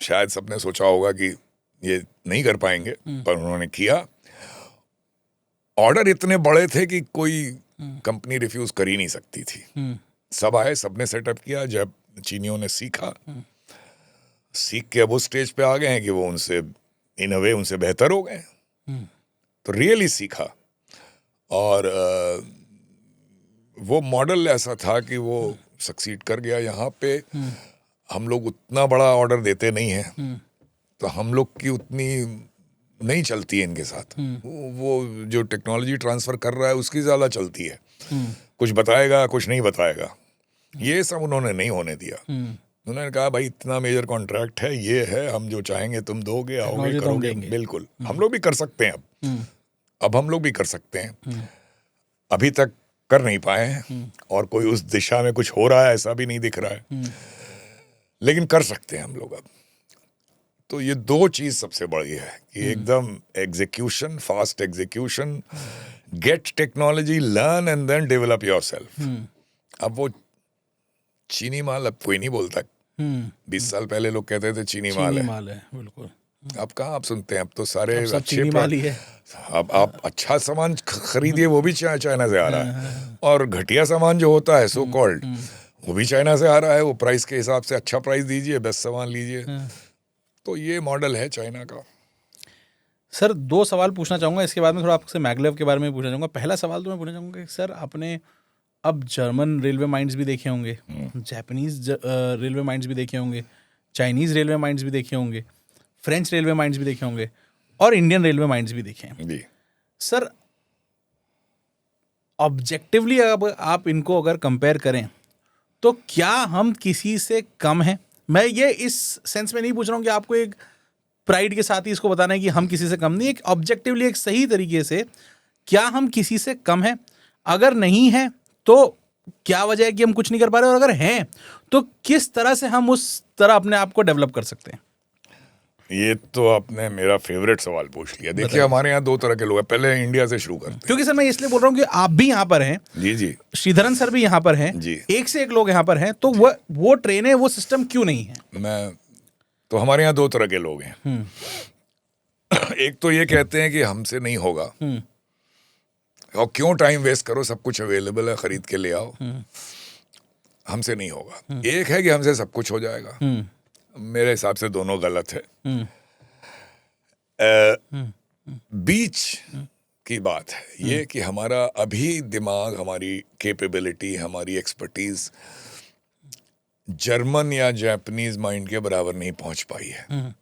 शायद सबने सोचा होगा कि ये नहीं कर पाएंगे, पर उन्होंने किया। ऑर्डर इतने बड़े थे कि कोई कंपनी रिफ्यूज कर ही नहीं सकती थी। सब आए, सबने सेटअप किया, जब चीनियों ने सीखा, सीख के अब उस स्टेज पे आ गए हैं कि वो उनसे इन अ वे उनसे बेहतर हो गए। तो रियली सीखा, और वो मॉडल ऐसा था कि वो सक्सीड कर गया। यहाँ पे हम लोग उतना बड़ा ऑर्डर देते नहीं हैं, तो हम लोग की उतनी नहीं चलती है इनके साथ। वो जो टेक्नोलॉजी ट्रांसफर कर रहा है उसकी ज़्यादा चलती है। कुछ बताएगा, कुछ नहीं बताएगा, ये सब उन्होंने नहीं होने दिया। उन्होंने कहा भाई इतना मेजर कॉन्ट्रैक्ट है, ये है, हम जो चाहेंगे तुम दोगे, आओगे, टेक्नोलॉजी तो हम करोगे। देंगे। बिल्कुल, हम लोग भी कर सकते हैं अब हम लोग भी कर सकते हैं। अभी तक कर नहीं पाए हैं, और कोई उस दिशा में कुछ हो रहा है ऐसा भी नहीं दिख रहा है, लेकिन कर सकते हैं हम लोग अब। तो ये दो चीज सबसे बड़ी है कि एकदम execution, fast execution, get technology, learn and then develop yourself. अब वो चीनी माल अब कोई नहीं बोलता। 20 साल पहले लोग कहते थे चीनी माल है। माल है, बिल्कुल। अब कहाँ आप सुनते हैं, अब तो सारे अब सब अच्छे चीनी माल ही है। अब आप अच्छा सामान खरीदिए, वो भी चाइना से आ रहा है, और घटिया सामान जो होता है सो कॉल्ड, वो भी चाइना से आ रहा है। वो प्राइस के हिसाब से अच्छा प्राइस दीजिए, बेस्ट सामान लीजिए। तो ये मॉडल है चाइना का। सर 2 सवाल पूछना चाहूँगा, इसके बाद में थोड़ा आपसे मैगलेव के बारे में पूछना चाहूँगा। पहला सवाल तो मैं पूछना चाहूँगा कि सर आपने अब जर्मन रेलवे माइंड्स भी देखे होंगे, जापानीज रेलवे माइंड्स भी देखे होंगे, चाइनीज़ रेलवे माइंड्स भी देखे होंगे, फ्रेंच रेलवे माइंड्स भी देखे होंगे, और इंडियन रेलवे माइंड्स भी देखे हैं। जी। सर ऑब्जेक्टिवली अब आप इनको अगर कंपेयर करें तो क्या हम किसी से कम हैं? मैं ये इस सेंस में नहीं पूछ रहा हूँ कि आपको एक प्राइड के साथ ही इसको बताना है कि हम किसी से कम नहीं, एक ऑब्जेक्टिवली एक सही तरीके से क्या हम किसी से कम हैं? अगर नहीं है तो क्या वजह है कि हम कुछ नहीं कर पा रहे, और अगर हैं तो किस तरह से हम उस तरह अपने आप को डेवलप कर सकते हैं? ये तो आपने मेरा फेवरेट सवाल पूछ लिया। देखिए, बताइए। हमारे यहाँ दो तरह के लोग हैं। पहले इंडिया से शुरू करते हैं। क्योंकि सर मैं इसलिए बोल रहा हूँ कि आप भी यहाँ पर हैं, जी जी श्रीधरन सर भी यहाँ पर हैं, जी। एक से एक लोग यहाँ पर हैं, तो वो ट्रेन है, वो सिस्टम क्यों नहीं है? तो हमारे यहाँ दो तरह के लोग हैं। एक तो ये कहते हैं कि हमसे नहीं होगा, और क्यों टाइम वेस्ट करो, सब कुछ अवेलेबल है, खरीद के ले आओ, हमसे नहीं होगा। एक है कि हमसे सब कुछ हो जाएगा। मेरे हिसाब से दोनों गलत है। बीच की बात है ये कि हमारा अभी दिमाग, हमारी कैपेबिलिटी, हमारी एक्सपर्टीज जर्मन या जापानीज माइंड के बराबर नहीं पहुंच पाई है।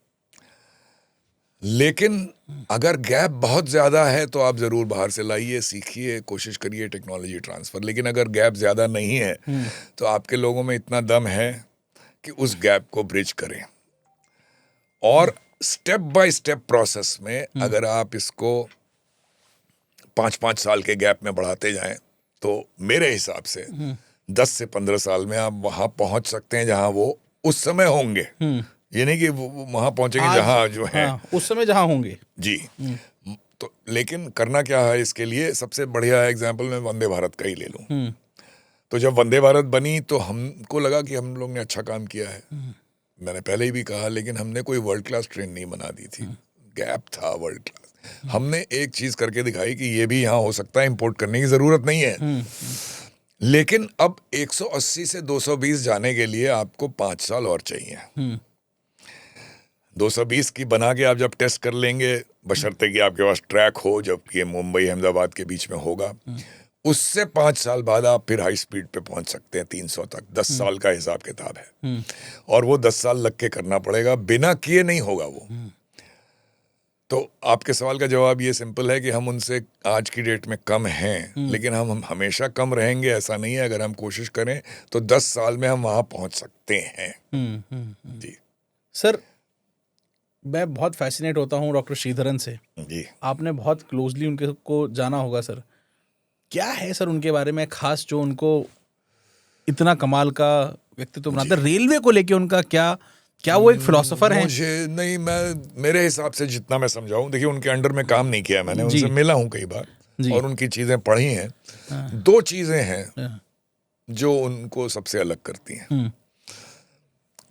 लेकिन अगर गैप बहुत ज्यादा है तो आप जरूर बाहर से लाइए, सीखिए, कोशिश करिए टेक्नोलॉजी ट्रांसफर। लेकिन अगर गैप ज्यादा नहीं है तो आपके लोगों में इतना दम है कि उस गैप को ब्रिज करें, और स्टेप बाय स्टेप प्रोसेस में अगर आप इसको 5-5 साल के गैप में बढ़ाते जाएं तो मेरे हिसाब से 10 से 15 साल में आप वहां पहुंच सकते हैं जहां वो उस समय होंगे। ये नहीं कि वो वहां पहुंचेंगे जहां जो है, उस समय जहां होंगे। जी। तो लेकिन करना क्या है इसके लिए? सबसे बढ़िया एग्जाम्पल मैं वंदे भारत का ही ले लूं। तो जब वंदे भारत बनी तो हमको लगा कि हम लोग ने अच्छा काम किया है। मैंने पहले ही भी कहा, लेकिन हमने कोई वर्ल्ड क्लास ट्रेन नहीं बना दी थी, गैप था वर्ल्ड क्लास। हमने एक चीज करके दिखाई कि ये भी यहाँ हो सकता है, इंपोर्ट करने की जरूरत नहीं है। लेकिन अब 180 से 220 जाने के लिए आपको 5 साल और चाहिए। 220 की बना के आप जब टेस्ट कर लेंगे, बशर्ते कि आपके पास ट्रैक हो, जबकि मुंबई अहमदाबाद के बीच में होगा, उससे 5 साल बाद आप फिर हाई स्पीड पे पहुंच सकते हैं 300 तक। 10 साल का हिसाब किताब है, और वो 10 साल लग के करना पड़ेगा, बिना किए नहीं होगा वो। तो आपके सवाल का जवाब ये सिंपल है कि हम उनसे आज की डेट में कम हैं, लेकिन हम हमेशा कम रहेंगे ऐसा नहीं है। अगर हम कोशिश करें तो 10 साल में हम वहां पहुंच सकते हैं। जी सर मैं बहुत फैसिनेट होता हूँ डॉक्टर श्रीधरन से। जी। आपने बहुत क्लोजली उनके को जाना होगा सर। क्या है सर उनके बारे में खास जो उनको इतना कमाल का व्यक्तित्व बनाता है? रेलवे को लेके उनका क्या वो एक फिलोसोफर हैं? मुझे नहीं, मेरे हिसाब से जितना मैं समझाऊं, देखिए उनके अंडर में काम नहीं किया मैंने, उनसे मिला हूं कई बार और उनकी चीजें पढ़ी हैं। दो चीजें हैं जो उनको सबसे अलग करती हैं।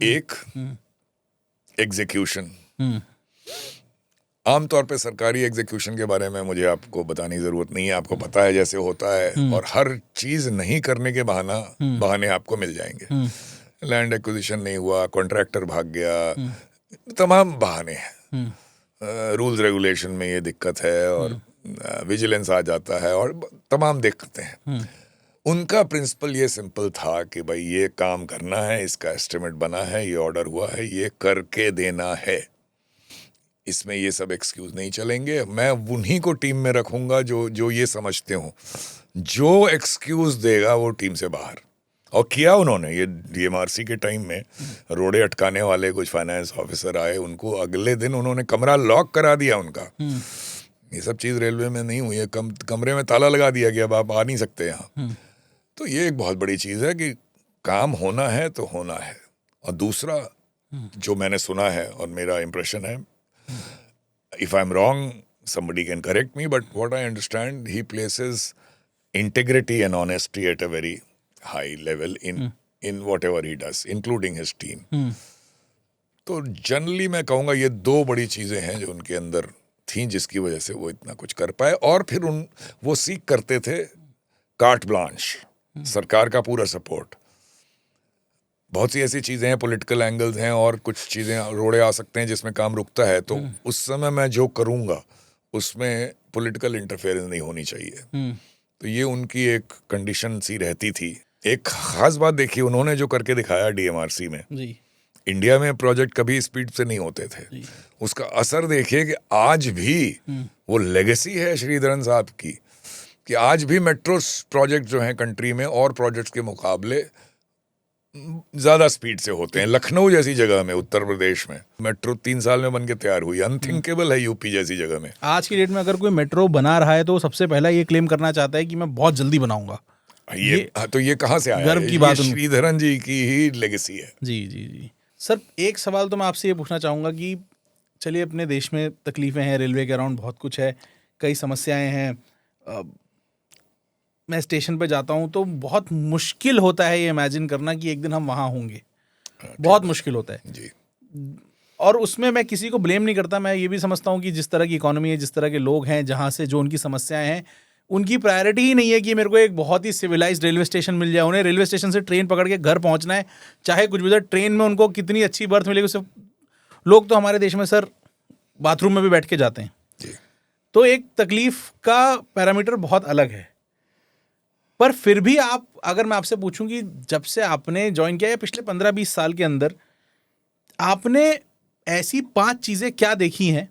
एक एग्जीक्यूशन। आमतौर पे सरकारी एग्जीक्यूशन के बारे में मुझे आपको बताने की ज़रूरत नहीं है, आपको पता है जैसे होता है, और हर चीज़ नहीं करने के बहाने आपको मिल जाएंगे। लैंड एक्विजिशन नहीं हुआ, कॉन्ट्रैक्टर भाग गया, तमाम बहाने हैं। रूल्स रेगुलेशन में ये दिक्कत है, और विजिलेंस आ जाता है, और तमाम दिक्कतें हैं। उनका प्रिंसिपल ये सिंपल था कि भाई ये काम करना है, इसका एस्टिमेट बना है, ये ऑर्डर हुआ है, ये करके देना है, इसमें ये सब एक्सक्यूज नहीं चलेंगे। मैं उन्हीं को टीम में रखूंगा जो ये समझते हो, जो एक्सक्यूज देगा वो टीम से बाहर। और किया उन्होंने ये डीएमआरसी के टाइम में। रोडे अटकाने वाले कुछ फाइनेंस ऑफिसर आए, उनको अगले दिन उन्होंने कमरा लॉक करा दिया उनका। ये सब चीज़ रेलवे में नहीं हुई है, कमरे में ताला लगा दिया कि अब आप आ नहीं सकते यहाँ। तो ये एक बहुत बड़ी चीज़ है कि काम होना है तो होना है। और दूसरा जो मैंने सुना है और मेरा इम्प्रेशन है, if I'm wrong, somebody can correct me, but what I understand, he places integrity and honesty at a very high level in whatever he does, including his team. तो जनरली मैं कहूँगा ये दो बड़ी चीज़ें हैं जो उनके अंदर थी, जिसकी वजह से वो इतना कुछ कर पाए। और फिर वो सीख करते थे कार्ट ब्लांश, सरकार का पूरा सपोर्ट। बहुत सी ऐसी चीज़ें हैं, पॉलिटिकल एंगल्स हैं, और कुछ चीज़ें रोड़े आ सकते हैं जिसमें काम रुकता है, तो उस समय मैं जो करूँगा उसमें पॉलिटिकल इंटरफेरेंस नहीं होनी चाहिए। तो ये उनकी एक कंडीशन सी रहती थी। एक खास बात देखिए, उन्होंने जो करके दिखाया डीएमआरसी में जी। इंडिया में प्रोजेक्ट कभी स्पीड से नहीं होते थे, उसका असर देखिए कि आज भी वो लेगेसी है श्रीधरन साहब की, कि आज भी मेट्रो प्रोजेक्ट जो हैं कंट्री में और प्रोजेक्ट्स के मुकाबले ज़्यादा स्पीड से होते हैं। लखनऊ जैसी जगह में, उत्तर प्रदेश में, मेट्रो 3 साल में बन के तैयार हुई। अनथिंकेबल है यूपी जैसी जगह में। आज की डेट में अगर कोई मेट्रो बना रहा है तो सबसे पहला ये क्लेम करना चाहता है कि मैं बहुत जल्दी बनाऊंगा। तो ये कहाँ से आया? गर्व की बात, श्रीधरन जी की ही लेगेसी है। जी जी जी सर, एक सवाल तो मैं आपसे ये पूछना चाहूँगा कि चलिए, अपने देश में तकलीफ़ें हैं, रेलवे के अराउंड बहुत कुछ है, कई समस्याएं हैं। मैं स्टेशन पे जाता हूँ तो बहुत मुश्किल होता है ये इमेजिन करना कि एक दिन हम वहाँ होंगे। बहुत मुश्किल होता है जी। और उसमें मैं किसी को ब्लेम नहीं करता। मैं ये भी समझता हूँ कि जिस तरह की इकोनॉमी है, जिस तरह के लोग हैं, जहाँ से जो उनकी समस्याएं हैं, उनकी प्रायोरिटी ही नहीं है कि मेरे को एक बहुत ही सिविलाइज्ड रेलवे स्टेशन मिल जाए। उन्हें रेलवे स्टेशन से ट्रेन पकड़ के घर पहुँचना है, चाहे कुछ भी। ट्रेन में उनको कितनी अच्छी बर्थ मिलेगी उससे। लोग तो हमारे देश में सर बाथरूम में भी बैठ के जाते हैं जी। तो एक तकलीफ का पैरामीटर बहुत अलग है। पर फिर भी आप, अगर मैं आपसे पूछूं कि जब से आपने ज्वाइन किया है पिछले 15-20 साल के अंदर, आपने ऐसी 5 चीज़ें क्या देखी हैं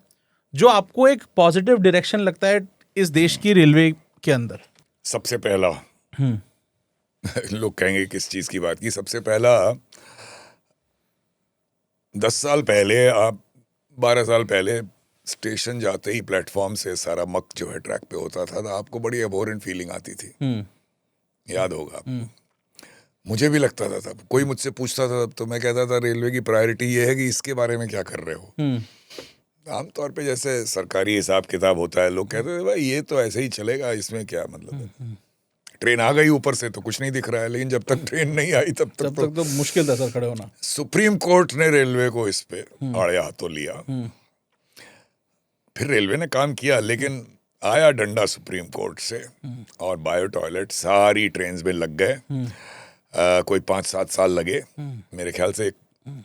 जो आपको एक पॉजिटिव डायरेक्शन लगता है इस देश की रेलवे के अंदर? सबसे पहला लोग कहेंगे किस चीज़ की बात की। सबसे पहला, 10 साल पहले, आप 12 साल पहले स्टेशन जाते ही प्लेटफॉर्म से सारा मक जो है ट्रैक पे होता था, तो आपको बड़ी एबोरेंट फीलिंग आती थी। याद होगा आपको। मुझे भी लगता था तब। कोई मुझसे पूछता था तो मैं कहता था रेलवे की प्रायोरिटी ये है कि इसके बारे में क्या कर रहे हो। आमतौर पे जैसे सरकारी हिसाब किताब होता है, लोग कहते थे भाई ये तो ऐसे ही चलेगा, इसमें क्या मतलब है। ट्रेन आ गई ऊपर से तो कुछ नहीं दिख रहा है, लेकिन जब तक ट्रेन नहीं आई तब तक तो मुश्किल था सर खड़े होना। सुप्रीम कोर्ट ने रेलवे को इस पे आड़े हाथों लिया। फिर रेलवे ने काम किया, लेकिन आया डंडा सुप्रीम कोर्ट से, और बायो टॉयलेट सारी ट्रेन में लग गए। कोई 5-7 साल लगे मेरे ख्याल से।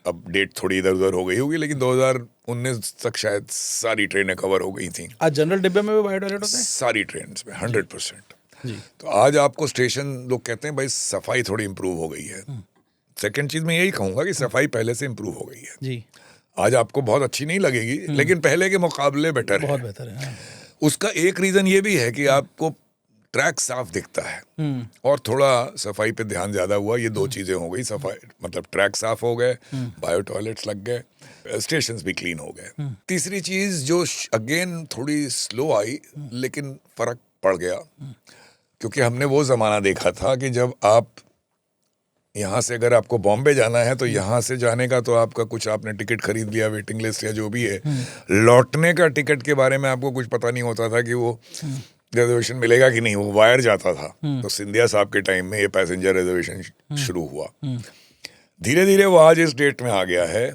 अब डेट थोड़ी इधर उधर हो गई होगी, लेकिन 2019 तक शायद सारी ट्रेनें कवर हो गई थी। आज जनरल डिब्बे में भी बायो टॉयलेट होता है सारी ट्रेन में 100%। जी। तो आज आपको स्टेशन, लोग कहते हैं भाई सफाई थोड़ी इम्प्रूव हो गई है। सेकेंड चीज मैं यही कहूँगा कि सफाई पहले से इम्प्रूव हो गई है जी। आज आपको बहुत अच्छी नहीं लगेगी, लेकिन पहले के मुकाबले बेटर है, बहुत बेहतर है। हाँ। उसका एक रीजन ये भी है कि आपको ट्रैक साफ दिखता है और थोड़ा सफाई पे ध्यान ज्यादा हुआ। ये 2 चीजें हो गई, सफाई मतलब ट्रैक साफ हो गए, बायो टॉयलेट्स लग गए, स्टेशंस भी क्लीन हो गए। तीसरी चीज जो अगेन थोड़ी स्लो आई, लेकिन फर्क पड़ गया, क्योंकि हमने वो जमाना देखा था कि जब आप यहाँ से, अगर आपको बॉम्बे जाना है तो यहाँ से जाने का तो आपका कुछ, आपने टिकट खरीद लिया, वेटिंग लिस्ट या जो भी है, लौटने का टिकट के बारे में आपको कुछ पता नहीं होता था कि वो रिजर्वेशन मिलेगा कि नहीं। वो वायर जाता था। तो सिंधिया साहब के टाइम में ये पैसेंजर रिजर्वेशन शुरू हुआ। धीरे धीरे वो आज इस डेट में आ गया है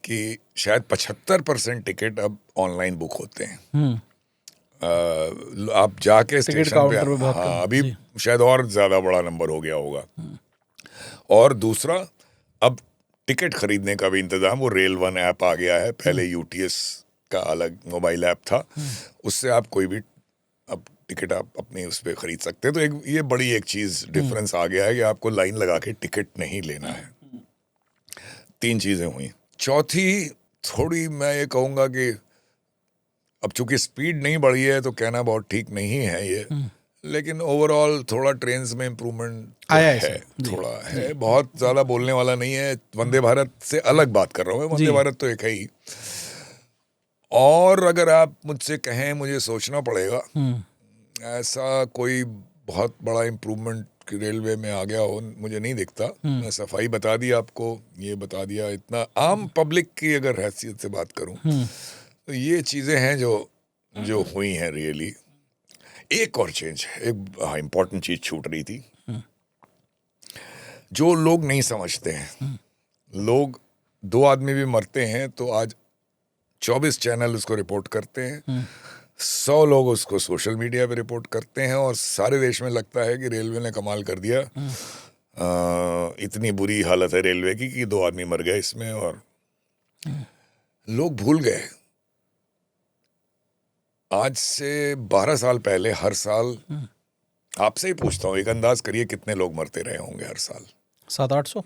कि शायद 75% टिकट अब ऑनलाइन बुक होते हैं। आप जाके स्टेशन काउंटर पे, पे बहुत हाँ कम, अभी जी। शायद और ज्यादा बड़ा नंबर हो गया होगा। और दूसरा, अब टिकट खरीदने का भी इंतजाम, वो रेल वन ऐप आ गया है। पहले यूटीएस का अलग मोबाइल ऐप था, उससे आप कोई भी अब टिकट आप अपने उस पर खरीद सकते हैं। तो एक ये बड़ी एक चीज डिफरेंस आ गया है कि आपको लाइन लगा के टिकट नहीं लेना है। 3 चीजें हुई। चौथी, थोड़ी मैं ये कहूंगा कि अब चूंकि स्पीड नहीं बढ़ी है तो कहना बहुत ठीक नहीं है ये, लेकिन ओवरऑल थोड़ा ट्रेन्स में इम्प्रूवमेंट आया है है, सर, जी, थोड़ा है, बहुत ज्यादा बोलने वाला नहीं है। वंदे भारत से अलग बात कर रहा हूँ मैं, वंदे जी। भारत तो एक है ही। और अगर आप मुझसे कहें, मुझे सोचना पड़ेगा, ऐसा कोई बहुत बड़ा इम्प्रूवमेंट रेलवे में आ गया हो मुझे नहीं दिखता। मैं सफाई बता दी आपको, ये बता दिया, इतना आम पब्लिक की अगर हैसियत से बात करूं तो ये चीजें हैं जो हुई हैं रियली। एक और चेंज है, एक इम्पॉर्टेंट चीज छूट रही थी जो लोग नहीं समझते हैं। लोग, 2 आदमी भी मरते हैं तो आज 24 चैनल उसको रिपोर्ट करते हैं, 100 लोग उसको सोशल मीडिया पे रिपोर्ट करते हैं, और सारे देश में लगता है कि रेलवे ने कमाल कर दिया। इतनी बुरी हालत है रेलवे की कि 2 आदमी मर गए इसमें। और लोग भूल गए, आज से 12 साल पहले हर साल, आपसे ही पूछता हूँ, एक अंदाज करिए कितने लोग मरते रहे होंगे हर साल? 700-800।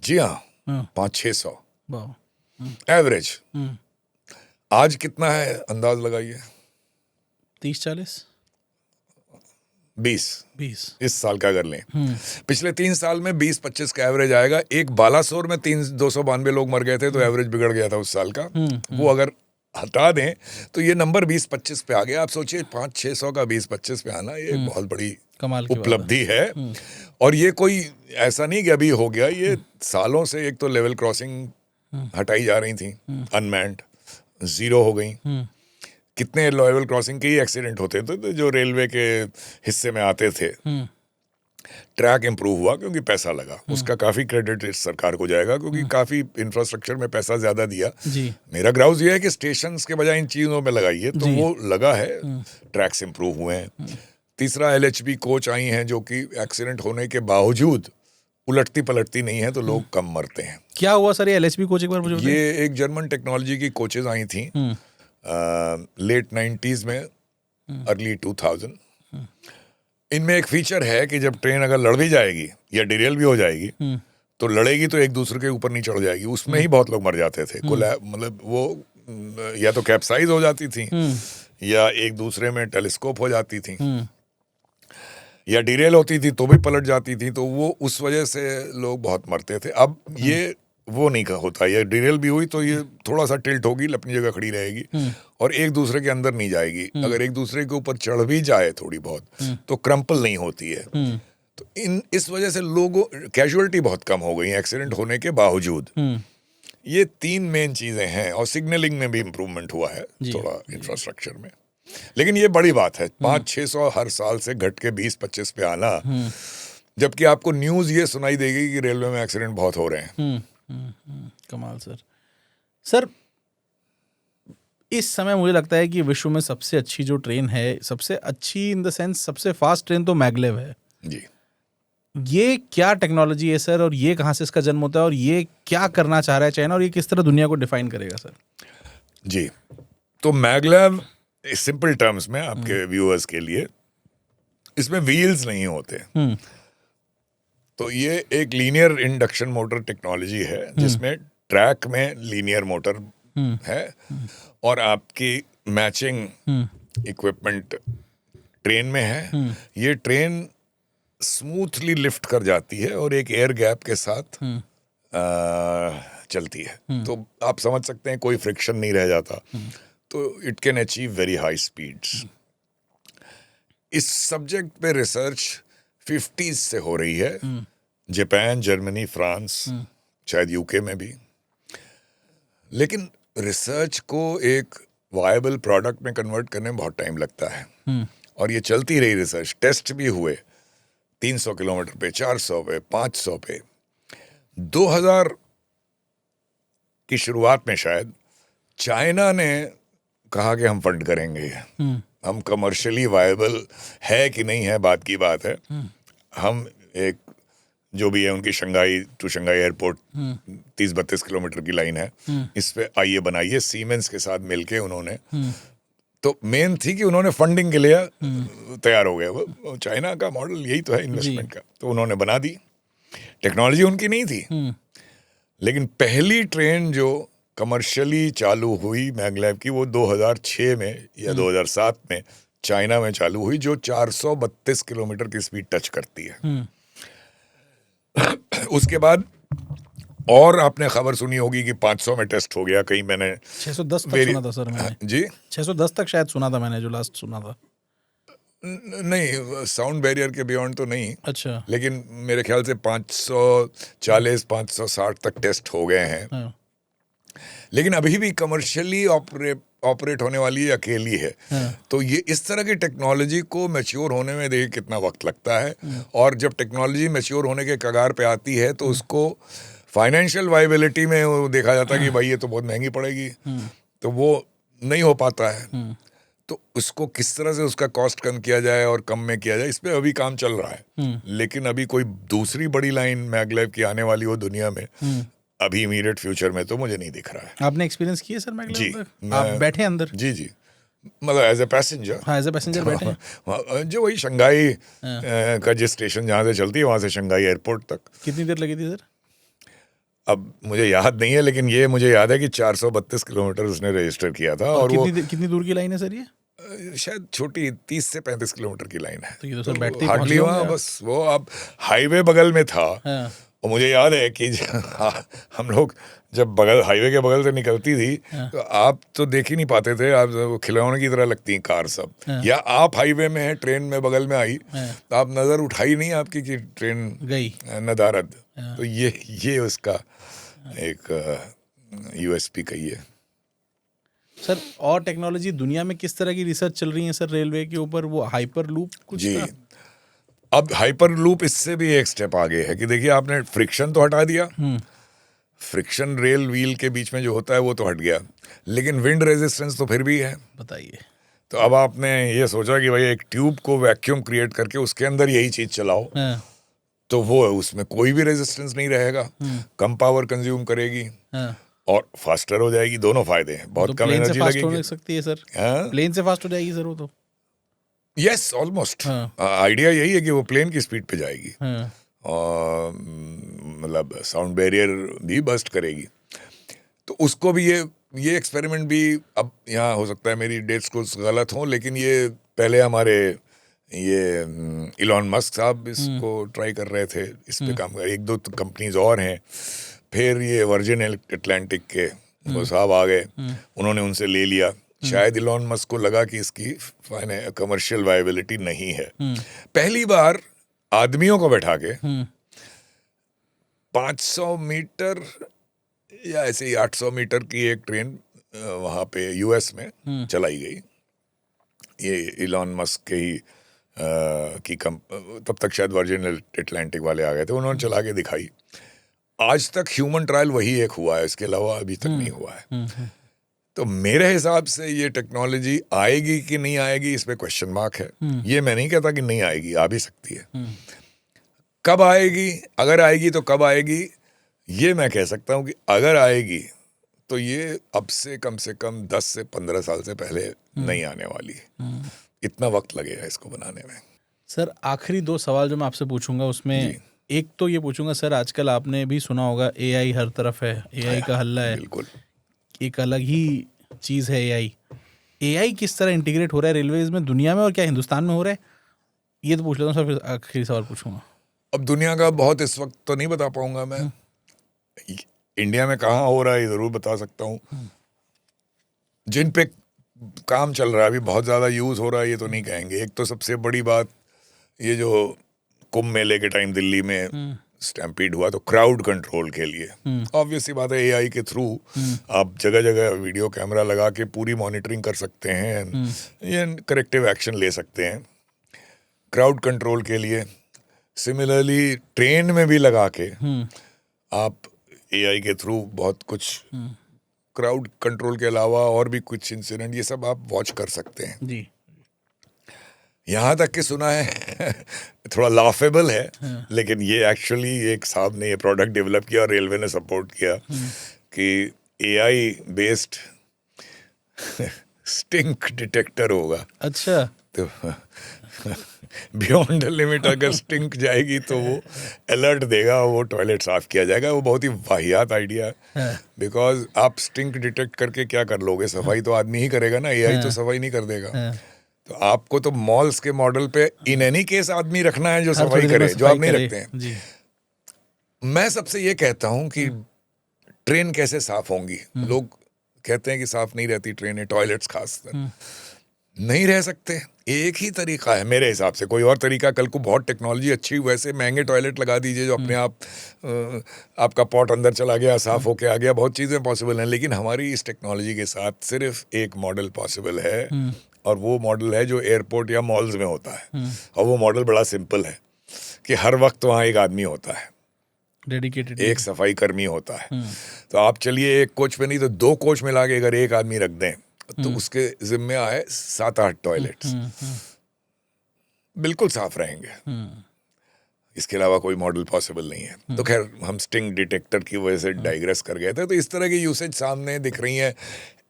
जी हाँ, 500-600 वाह। एवरेज। आज कितना है अंदाज लगाइए? 30-40। 20। 20। इस साल का अगर लें, पिछले 3 साल में 20-25 का एवरेज आएगा। एक बालासोर में 292 लोग मर गए थे तो एवरेज बिगड़ गया था उस साल का। वो अगर हटा दें तो ये नंबर 20-25 पे आ गया। आप सोचिए 500-600 का 20-25 पे आना, ये बहुत बड़ी कमाल की बात उपलब्धि है। और ये कोई ऐसा नहीं कि अभी हो गया, ये सालों से। एक तो लेवल क्रॉसिंग हटाई जा रही थी, अनमैन्ड 0 हो गई। कितने लेवल क्रॉसिंग के ही एक्सीडेंट होते थे तो जो रेलवे के हिस्से में आते थे। ट्रैक इंप्रूव हुआ क्योंकि पैसा लगा, उसका काफी क्रेडिट इस सरकार को जाएगा क्योंकि काफी इंफ्रास्ट्रक्चर में पैसा ज्यादा दिया। जी। मेरा ग्राउज ये है कि स्टेशंस के बजाय इन चीजों में लगाइए, तो जी। वो लगा है, ट्रैक्स इंप्रूव हुए हैं। तीसरा, LHB कोच आई हैं जो कि एक्सीडेंट होने के बावजूद उलटती पलटती नहीं है तो लोग कम मरते हैं। क्या हुआ सर ये LHB कोच, एक बार मुझे बताइए। ये एक जर्मन टेक्नोलॉजी की कोचेज आई थी लेट 90s में, अर्ली 2000। इनमें एक फीचर है कि जब ट्रेन अगर लड़ भी जाएगी या डिरेल भी हो जाएगी तो लड़ेगी तो एक दूसरे के ऊपर नहीं चढ़ जाएगी। उसमें ही बहुत लोग मर जाते थे। मतलब वो या तो कैप्साइज हो जाती थी या एक दूसरे में टेलीस्कोप हो जाती थी या डिरेल होती थी तो भी पलट जाती थी। तो वो उस वजह से लोग बहुत मरते थे। अब ये वो नहीं होता, ये डिरेल भी हुई तो ये थोड़ा सा टिल्ट होगी, अपनी जगह खड़ी रहेगी और एक दूसरे के अंदर नहीं जाएगी। अगर एक दूसरे के ऊपर चढ़ भी जाए थोड़ी बहुत तो क्रम्पल नहीं होती है। तो इस वजह से लोगों, कैजुअलिटी बहुत कम हो गई एक्सीडेंट होने के बावजूद। ये 3 मेन चीजें हैं। और सिग्नलिंग में भी इम्प्रूवमेंट हुआ है थोड़ा इंफ्रास्ट्रक्चर में। लेकिन ये बड़ी बात है, 500-600 हर साल से घट के 20-25 पे आना, जबकि आपको न्यूज ये सुनाई देगी कि रेलवे में एक्सीडेंट बहुत हो रहे हैं। कमाल सर। सर इस समय मुझे लगता है कि विश्व में सबसे अच्छी जो ट्रेन है, सबसे अच्छी इन द सेंस सबसे फास्ट ट्रेन तो मैग्लेव है जी। ये क्या टेक्नोलॉजी है सर, और ये कहाँ से इसका जन्म होता है, और ये क्या करना चाह रहा है चाइना, और ये किस तरह दुनिया को डिफाइन करेगा सर? जी, तो मैग्लेव सिंपल टर्म्स में आपके व्यूअर्स के लिए, इसमें व्हील्स नहीं होते। तो ये एक लीनियर इंडक्शन मोटर टेक्नोलॉजी है जिसमें ट्रैक में लीनियर मोटर है और आपकी मैचिंग इक्विपमेंट ट्रेन में है। ये ट्रेन स्मूथली लिफ्ट कर जाती है और एक एयर गैप के साथ चलती है। तो आप समझ सकते हैं कोई फ्रिक्शन नहीं रह जाता। तो it can achieve very high speeds. इस सब्जेक्ट पे रिसर्च 50s से हो रही है, जापान, जर्मनी, फ्रांस, शायद यूके में भी। लेकिन रिसर्च को एक वायबल प्रोडक्ट में कन्वर्ट करने में बहुत टाइम लगता है। और ये चलती रही रिसर्च, टेस्ट भी हुए 300 किलोमीटर पे, 400 पे, 500 पे। की शुरुआत में शायद चाइना ने कहा कि हम फंड करेंगे, हम कमर्शियली वायबल है कि नहीं है बात की बात है, हम एक जो भी है उनकी Shanghai to Shanghai airport 30-32 kilometre की लाइन है, इस पे आइए बनाइए। सीमेंस के साथ मिलके उन्होंने, तो मेन थी कि उन्होंने फंडिंग के लिए तैयार हो गए। वो चाइना का मॉडल यही तो है इन्वेस्टमेंट का, तो उन्होंने बना दी। टेक्नोलॉजी उनकी नहीं थी, लेकिन पहली ट्रेन जो कमर्शियली चालू हुई मैगलेव की वो 2006 में या 2007 में चाइना में चालू हुई, जो 432 किलोमीटर की स्पीड टच करती है। उसके बाद और आपने खबर सुनी होगी कि 500 में टेस्ट हो गया, कहीं मैंने 610 तक सुना था सर मैंने। जी 610 तक शायद सुना था मैंने, जो लास्ट सुना था। नहीं, साउंड बैरियर के बियॉन्ड तो नहीं। अच्छा। लेकिन मेरे ख्याल से 540 560 तक टेस्ट हो गए हैं। हाँ। लेकिन अभी भी कमर्शियली ऑपरेट होने वाली ये अकेली है। तो ये इस तरह की टेक्नोलॉजी को मैच्योर होने में देखिए कितना वक्त लगता है, और जब टेक्नोलॉजी मैच्योर होने के कगार पे आती है तो उसको फाइनेंशियल वायबिलिटी में वो देखा जाता है कि भाई ये तो बहुत महंगी पड़ेगी, तो वो नहीं हो पाता है। तो उसको किस तरह से उसका कॉस्ट कम किया जाए और कम में किया जाए, इस पे अभी काम चल रहा है। लेकिन अभी कोई दूसरी बड़ी लाइन मैगलेव की आने वाली हो दुनिया में अभी इमीडिएट फ्यूचर में तो मुझे नहीं दिख रहा है। आपने एक्सपीरियंस किया सर मैगलेव? जी, आप बैठे अंदर? जी जी, मतलब एज ए पैसेंजर। हाँ, एज ए पैसेंजर बैठे। जो वही शंघाई का जिस स्टेशन जहाँ से चलती है वहाँ से शंघाई एयरपोर्ट तक। कितनी देर लगी थी सर? अब मुझे याद नहीं है, लेकिन ये मुझे याद है कि 432 किलोमीटर उसने रजिस्टर किया था। और वो कितनी दूर की लाइन है सर ये? शायद छोटी 30 से 35 किलोमीटर की लाइन है। तो ये तो सर बैठते ही हार्डली वहाँ बस वो अब हाईवे बगल में था। और मुझे याद है कि हम लोग जब बगल हाईवे के बगल से निकलती थी तो आप तो देख ही नहीं पाते थे, आप खिलौने की तरह लगती हैं कार सब। या आप हाईवे में हैं, ट्रेन में बगल में आई तो आप नजर उठाई नहीं आपकी कि ट्रेन गई नदारद। तो ये उसका एक यूएसपी कहिए। सर और टेक्नोलॉजी दुनिया में किस तरह की रिसर्च चल रही है सर रेलवे के ऊपर? वो हाइपर लूप कुछ जी था? अब हाइपर लूप इससे भी एक स्टेप आगे है कि देखिए आपने फ्रिक्शन तो हटा दिया, फ्रिक्शन रेल व्हील के बीच में जो होता है वो तो हट गया, लेकिन विंड रेजिस्टेंस तो फिर भी है। बताइए। तो अब आपने ये सोचा कि भाई एक ट्यूब को वैक्यूम क्रिएट करके उसके अंदर यही चीज चलाओ, तो वो उसमें कोई भी रेजिस्टेंस नहीं रहेगा, कम पावर कंज्यूम करेगी और फास्टर हो जाएगी। दोनों फायदे हैं, बहुत कम एनर्जी लगेगी। हो सकती है सर, प्लेन से फास्ट हो जाएगी सर वो तो। Yes, almost. आइडिया यही है कि वो प्लेन की स्पीड पे जाएगी और मतलब साउंड बैरियर भी बस्ट करेगी। तो उसको भी ये एक्सपेरिमेंट भी अब यहाँ हो सकता है मेरी डेट्स कुछ गलत हों, लेकिन ये पहले हमारे ये इलॉन मस्क साहब इसको ट्राई कर रहे थे, इस पे काम कर, एक दो कंपनीज और हैं। फिर ये वर्जिन अटलांटिक के वो साहब आ गए, उन्होंने उनसे ले लिया। शायद इलॉन मस्क को लगा कि इसकी कमर्शियल वायबिलिटी नहीं है। पहली बार आदमियों को बैठा के 500 मीटर या ऐसे ही 800 मीटर की एक ट्रेन वहाँ पे यूएस में चलाई गई। ये इलॉन मस्क के ही तब तक शायद वर्जिन अटलांटिक वाले आ गए थे, उन्होंने चला के दिखाई। आज तक ह्यूमन ट्रायल वही एक हुआ है, इसके अलावा अभी तक नहीं हुआ है। तो मेरे हिसाब से ये टेक्नोलॉजी आएगी कि नहीं आएगी, इस पे क्वेश्चन मार्क है। ये मैं नहीं कहता कि नहीं आएगी, आ भी सकती है। कब आएगी, अगर आएगी तो कब आएगी, ये मैं कह सकता हूँ कि अगर आएगी तो ये अब से कम 10 से 15 साल से पहले नहीं आने वाली। इतना वक्त लगेगा इसको बनाने में। सर आखिरी 2 सवाल जो मैं आपसे पूछूंगा उसमें एक तो ये पूछूंगा सर, आजकल आपने भी सुना होगा एआई हर तरफ है, एआई का हल्ला है। बिल्कुल, एक अलग ही चीज़ है एआई किस तरह इंटीग्रेट हो रहा है रेलवेज में दुनिया में, और क्या हिंदुस्तान में हो रहा है, ये तो पूछ लेता हूँ सर, फिर आखिरी सवाल पूछूंगा। अब दुनिया का बहुत इस वक्त तो नहीं बता पाऊंगा मैं। इंडिया में कहाँ हो रहा है जरूर बता सकता हूँ। जिन पे काम चल रहा है, अभी बहुत ज्यादा यूज हो रहा है ये तो नहीं कहेंगे। एक तो सबसे बड़ी बात ये जो कुंभ मेले के टाइम दिल्ली में स्टैम्पीड हुआ, तो क्राउड कंट्रोल के लिए ऑब्वियसली बात है एआई के थ्रू आप जगह जगह वीडियो कैमरा लगा के पूरी मॉनिटरिंग कर सकते हैं, ये करेक्टिव एक्शन ले सकते हैं क्राउड कंट्रोल के लिए। सिमिलरली ट्रेन में भी लगा के आप एआई के थ्रू बहुत कुछ क्राउड कंट्रोल के अलावा और भी कुछ इंसिडेंट, ये सब आप वॉच कर सकते हैं। जी। यहाँ तक कि सुना है थोड़ा लाफेबल है, लेकिन ये एक्चुअली एक साहब ने ये प्रोडक्ट डेवलप किया और रेलवे ने सपोर्ट किया कि एआई बेस्ड स्टिंक डिटेक्टर होगा। अच्छा। तो बियॉन्ड द लिमिट अगर स्टिंक जाएगी तो वो अलर्ट देगा, वो टॉयलेट साफ किया जाएगा। वो बहुत ही वाहियात आइडिया है, बिकॉज आप स्टिंक डिटेक्ट करके क्या कर लोगे? सफाई तो आदमी ही करेगा ना, एआई तो सफाई नहीं कर देगा। तो आपको तो मॉल्स के मॉडल पे इन एनी केस आदमी रखना है जो सफाई करे, जो आप नहीं रखते हैं। जी। मैं सबसे ये कहता हूं कि ट्रेन कैसे साफ होंगी? लोग कहते हैं कि साफ नहीं रहती ट्रेनें, टॉयलेट्स खासकर। नहीं रह सकते। एक ही तरीका है मेरे हिसाब से, कोई और तरीका, कल को बहुत टेक्नोलॉजी अच्छी हुई, वैसे महंगे टॉयलेट लगा दीजिए जो अपने आप आपका पॉट अंदर चला गया, साफ होके आ गया, बहुत चीज़ें पॉसिबल हैं। लेकिन हमारी इस टेक्नोलॉजी के साथ सिर्फ एक मॉडल पॉसिबल है, और वो मॉडल है जो एयरपोर्ट या मॉल्स में होता है। और वो मॉडल बड़ा सिंपल है कि हर वक्त वहाँ एक आदमी होता है, डेडिकेटेड, एक सफाई कर्मी होता है। तो आप चलिए एक कोच पे नहीं तो 2 कोच मिला के अगर एक आदमी रख दें तो उसके जिम्मे आए 7-8 टॉयलेट्स, बिल्कुल साफ रहेंगे। इसके अलावा कोई मॉडल पॉसिबल नहीं है। तो खैर, हम स्टिंग डिटेक्टर की वजह से डाइग्रेस कर गए थे। तो इस तरह की यूसेज सामने दिख रही है।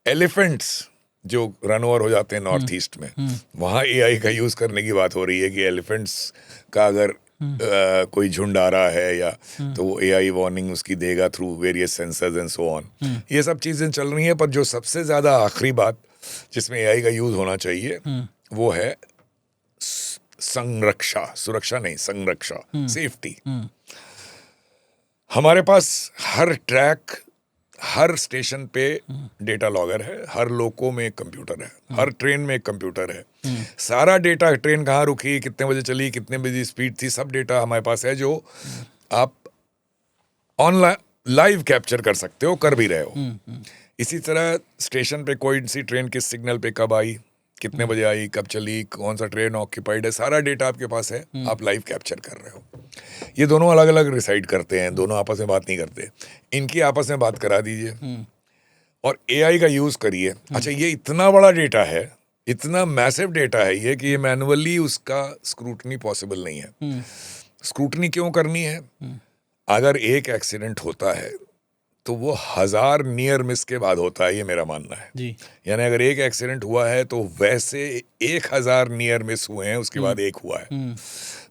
एलिफेंट्स जो रन ओवर हो जाते हैं नॉर्थ ईस्ट में, वहाँ एआई का यूज करने की बात हो रही है कि एलिफेंट्स का अगर कोई झुंड आ रहा है या तो वो एआई वार्निंग उसकी देगा through various sensors and so on. ये सब चीजें चल रही हैं, पर जो सबसे ज्यादा आखिरी बात जिसमें एआई का यूज होना चाहिए वो है संरक्षा, सुरक्षा नहीं, संरक्षा, सेफ्टी। हमारे पास हर ट्रैक, हर स्टेशन पे डेटा लॉगर है, हर लोको में एक कंप्यूटर है, हर ट्रेन में एक कंप्यूटर है। सारा डेटा, ट्रेन कहाँ रुकी, कितने बजे चली, कितने बजे स्पीड थी, सब डेटा हमारे पास है जो आप ऑनलाइन लाइव कैप्चर कर सकते हो, कर भी रहे हो। इसी तरह स्टेशन पे कोई सी ट्रेन किस सिग्नल पे कब आई, कितने बजे आई, कब चली, कौन सा ट्रेन ऑक्यूपाइड है, सारा डेटा आपके पास है, आप लाइव कैप्चर कर रहे हो। ये दोनों अलग अलग रिसाइड करते हैं, दोनों आपस में बात नहीं करते। इनकी आपस में बात करा दीजिए और एआई का यूज करिए। अच्छा, ये इतना बड़ा डेटा है, इतना मैसिव डेटा है ये, कि ये मैनुअली उसका स्क्रूटनी पॉसिबल नहीं है। स्क्रूटनी क्यों करनी है? अगर एक एक्सीडेंट होता है तो वो 1000 नियर मिस के बाद होता है, ये मेरा मानना है जी। यानी अगर एक एक्सीडेंट हुआ है तो वैसे 1000 नियर मिस हुए हैं, उसके बाद एक हुआ है,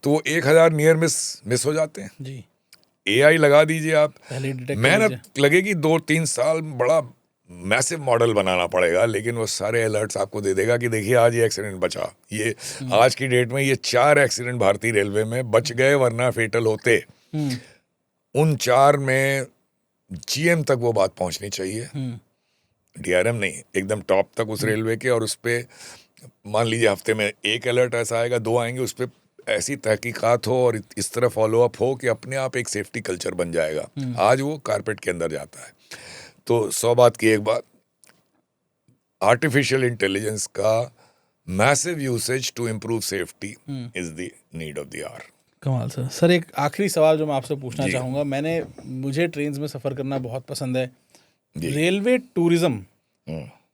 तो वो 1000 नियर मिस हो जाते हैं। जी। एआई लगा दीजिए आप, पहले डिटेक्ट मेहनत लगेगी 2-3 साल, बड़ा मैसिव मॉडल बनाना पड़ेगा, लेकिन वो सारे अलर्ट्स आपको दे देगा कि देखिए आज ये एक्सीडेंट बचा। ये आज की डेट में ये 4 एक्सीडेंट भारतीय रेलवे में बच गए, वरना फेटल होते। उन 4 में जीएम तक वो बात पहुंचनी चाहिए, डीआरएम नहीं, एकदम टॉप तक उस रेलवे के। और उस पे मान लीजिए हफ्ते में एक अलर्ट ऐसा आएगा, 2 आएंगे, उस पर ऐसी तहकीकात हो और इस तरह फॉलो अप हो कि अपने आप एक सेफ्टी कल्चर बन जाएगा। आज वो कारपेट के अंदर जाता है। तो 100 बात की एक बात, आर्टिफिशियल इंटेलिजेंस का massive usage to improve safety is the need of the hour. कमाल सर। सर, एक आखिरी सवाल जो मैं आपसे पूछना चाहूँगा, मुझे ट्रेन्स में सफ़र करना बहुत पसंद है। रेलवे टूरिज्म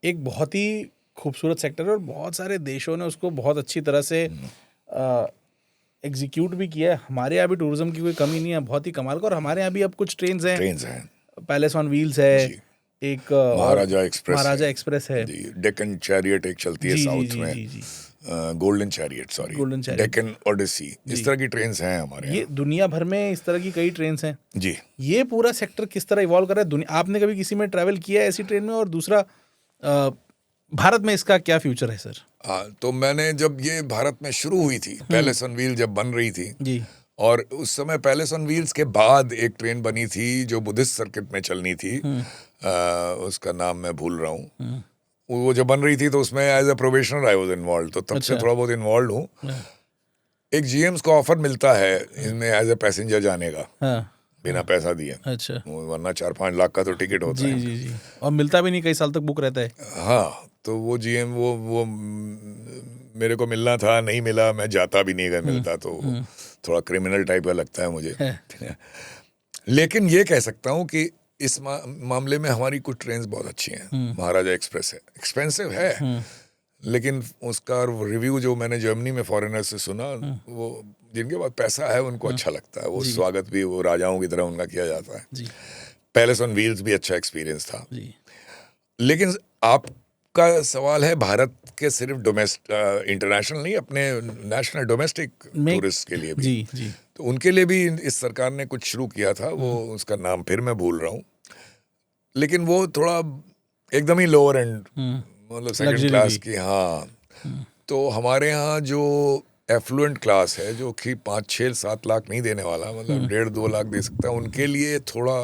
एक बहुत ही खूबसूरत सेक्टर है और बहुत सारे देशों ने उसको बहुत अच्छी तरह से एग्जीक्यूट भी किया है। हमारे यहाँ भी टूरिज्म की कोई कमी नहीं है, बहुत ही कमाल का। और हमारे यहाँ भी अब कुछ ट्रेन्स हैं, पैलेस ऑन व्हील्स है, एक महाराजा एक्सप्रेस है, डेक्कन चैरियट एक चलती है साउथ में, गोल्डन चैरियट, डेक्कन ओडिसी, इस तरह की ट्रेन्स हैं हमारे यहाँ। ये दुनिया भर में इस तरह की कई ट्रेन्स हैं जी। ये पूरा सेक्टर किस तरह इवॉल्व कर रहा है? आपने कभी किसी में ट्रैवल किया है ऐसी ट्रेन में? और दूसरा, भारत में इसका क्या फ्यूचर है सर? तो मैंने जब ये भारत में शुरू हुई थी, पैलेस ऑन व्हील जब बन रही थी जी, और उस समय पैलेस ऑन व्हील्स के बाद एक ट्रेन बनी थी जो बुद्धिस्ट सर्किट में चलनी थी, उसका नाम मैं भूल रहा हूँ। वो जब बन रही थी तो उसमें as a probationer I was involve, तो तब से थोड़ा बहुत इन्वॉल्व हूँ। एक जीएम्स को ऑफर मिलता है इसमें एज ए पैसेंजर जाने का, बिना पैसा दिए। अच्छा। वरना 4-5 लाख का तो टिकट होता है। जी जी, और मिलता भी नहीं, कई साल तक बुक रहता है। हाँ, तो वो जीएम वो मेरे को मिलना था, नहीं मिला, मैं जाता भी नहीं, अगर मिलता तो थोड़ा क्रिमिनल टाइप का लगता है मुझे। लेकिन ये कह सकता हूँ कि इस मामले में हमारी कुछ ट्रेन्स बहुत अच्छी हैं। महाराजा एक्सप्रेस है, एक्सपेंसिव है, लेकिन उसका रिव्यू जो मैंने जर्मनी में फॉरेनर से सुना, वो जिनके पास पैसा है उनको अच्छा लगता है। वो स्वागत भी वो राजाओं की तरह उनका किया जाता है। जी पैलेस ऑन व्हील्स भी अच्छा एक्सपीरियंस था। जी लेकिन आपका सवाल है भारत के सिर्फ इंटरनेशनल नहीं, अपने नेशनल डोमेस्टिक टूरिस्ट के लिए भी। जी जी तो उनके लिए भी इस सरकार ने कुछ शुरू किया था, वो उसका नाम फिर मैं भूल रहा हूँ, लेकिन वो थोड़ा एकदम ही लोअर एंड, मतलब सेकंड क्लास की। हाँ, तो हमारे यहाँ जो एफ्लुएंट क्लास है, जो कि 5-6-7 लाख नहीं देने वाला, मतलब 1.5-2 लाख दे सकता है, उनके लिए थोड़ा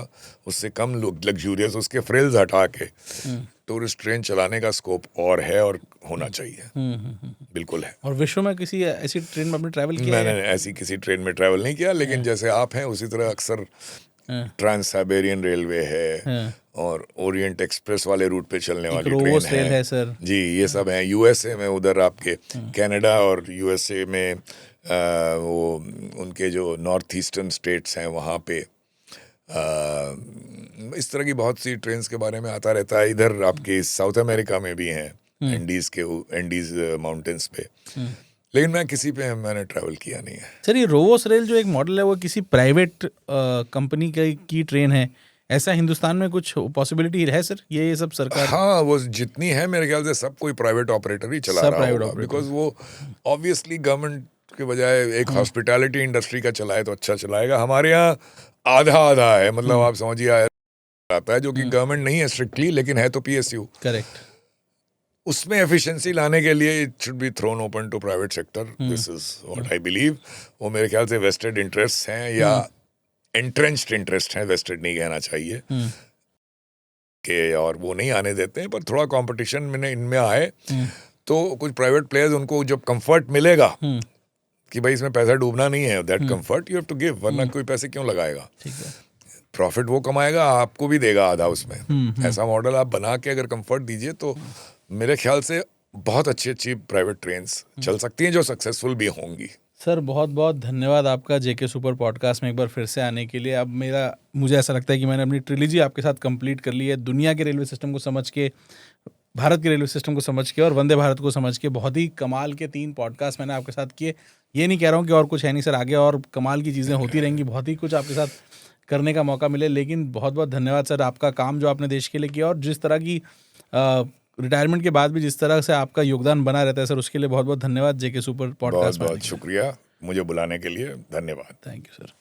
उससे कम लग्जूरियस, उसके फ्रिल्स हटा के टूरिस्ट ट्रेन चलाने का स्कोप और है और होना चाहिए। बिल्कुल है। और विश्व में किसी ऐसी ट्रेन में आपने ट्रैवल किया है? मैंने ऐसी किसी ट्रेन में ट्रैवल नहीं किया, लेकिन जैसे आप हैं उसी तरह अक्सर ट्रांस साइबेरियन रेलवे है और ओरिएंट एक्सप्रेस वाले रूट पे चलने वाली ट्रेन है सर। जी, ये सब है। यूएसए में उधर आपके कनाडा और यूएसए में वो उनके जो नॉर्थ ईस्टर्न स्टेट्स हैं वहाँ पे इस तरह की बहुत सी ट्रेन्स के बारे में आता रहता है। इधर आपके साउथ अमेरिका में भी हैं, एंडीज माउंटेन्स पे, लेकिन मैं किसी पे मैंने ट्रैवल किया नहीं है। सर ये रोवोस रेल जो एक मॉडल है वो किसी प्राइवेट कंपनी की ट्रेन है, ऐसा हिंदुस्तान में कुछ पॉसिबिलिटी है सर? ये सब सरकार? हाँ, वो जितनी है मेरे ख्याल से सब कोई प्राइवेट ऑपरेटर ही चला रहा होगा, बिकॉज वो ऑब्वियसली गवर्नमेंट के बजाय एक हॉस्पिटैलिटी इंडस्ट्री का चलाए तो अच्छा चलाएगा। हमारे यहाँ आधा आधा है, मतलब आप समझिए आता है, जो कि गवर्नमेंट नहीं है स्ट्रिक्टली, लेकिन है तो पीएसयू। करेक्ट। उसमें एफिशिएंसी लाने के लिए it should be thrown open to private sector. This is what I believe. वो मेरे ख्याल से वेस्टेड इंटरेस्ट हैं या एंट्रेंच्ड इंटरेस्ट हैं, वेस्टेड नहीं कहना चाहिए कि, और वो नहीं आने देते हैं। पर थोड़ा कंपटीशन में इनमें आए तो कुछ प्राइवेट प्लेयर्स, उनको जब कंफर्ट मिलेगा कि भाई इसमें पैसा डूबना नहीं है, that comfort you have to give, वरना कोई पैसे क्यों लगाएगा। प्रॉफिट वो कमाएगा, आपको भी देगा आधा उसमें। ऐसा मॉडल आप बना के अगर कंफर्ट दीजिए तो मेरे ख्याल से बहुत अच्छी प्राइवेट ट्रेन्स चल सकती हैं जो सक्सेसफुल भी होंगी। सर बहुत बहुत धन्यवाद आपका जेके सुपर पॉडकास्ट में एक बार फिर से आने के लिए। अब मुझे ऐसा लगता है कि मैंने अपनी ट्रिलॉजी आपके साथ कंप्लीट कर ली है, दुनिया के रेलवे सिस्टम को समझ के, भारत के रेलवे सिस्टम को समझ के और वंदे भारत को समझ के। बहुत ही कमाल के 3 पॉडकास्ट मैंने आपके साथ किए। ये नहीं कह रहा हूँ कि और कुछ है नहीं सर, आगे और कमाल की चीज़ें होती रहेंगी, बहुत ही कुछ आपके साथ करने का मौका मिले। लेकिन बहुत बहुत धन्यवाद सर, आपका काम जो आपने देश के लिए किया और जिस तरह की रिटायरमेंट के बाद भी जिस तरह से आपका योगदान बना रहता है सर, उसके लिए बहुत बहुत धन्यवाद जेके सुपर पॉडकास्ट। बहुत बहुत शुक्रिया मुझे बुलाने के लिए, धन्यवाद। Thank you sir.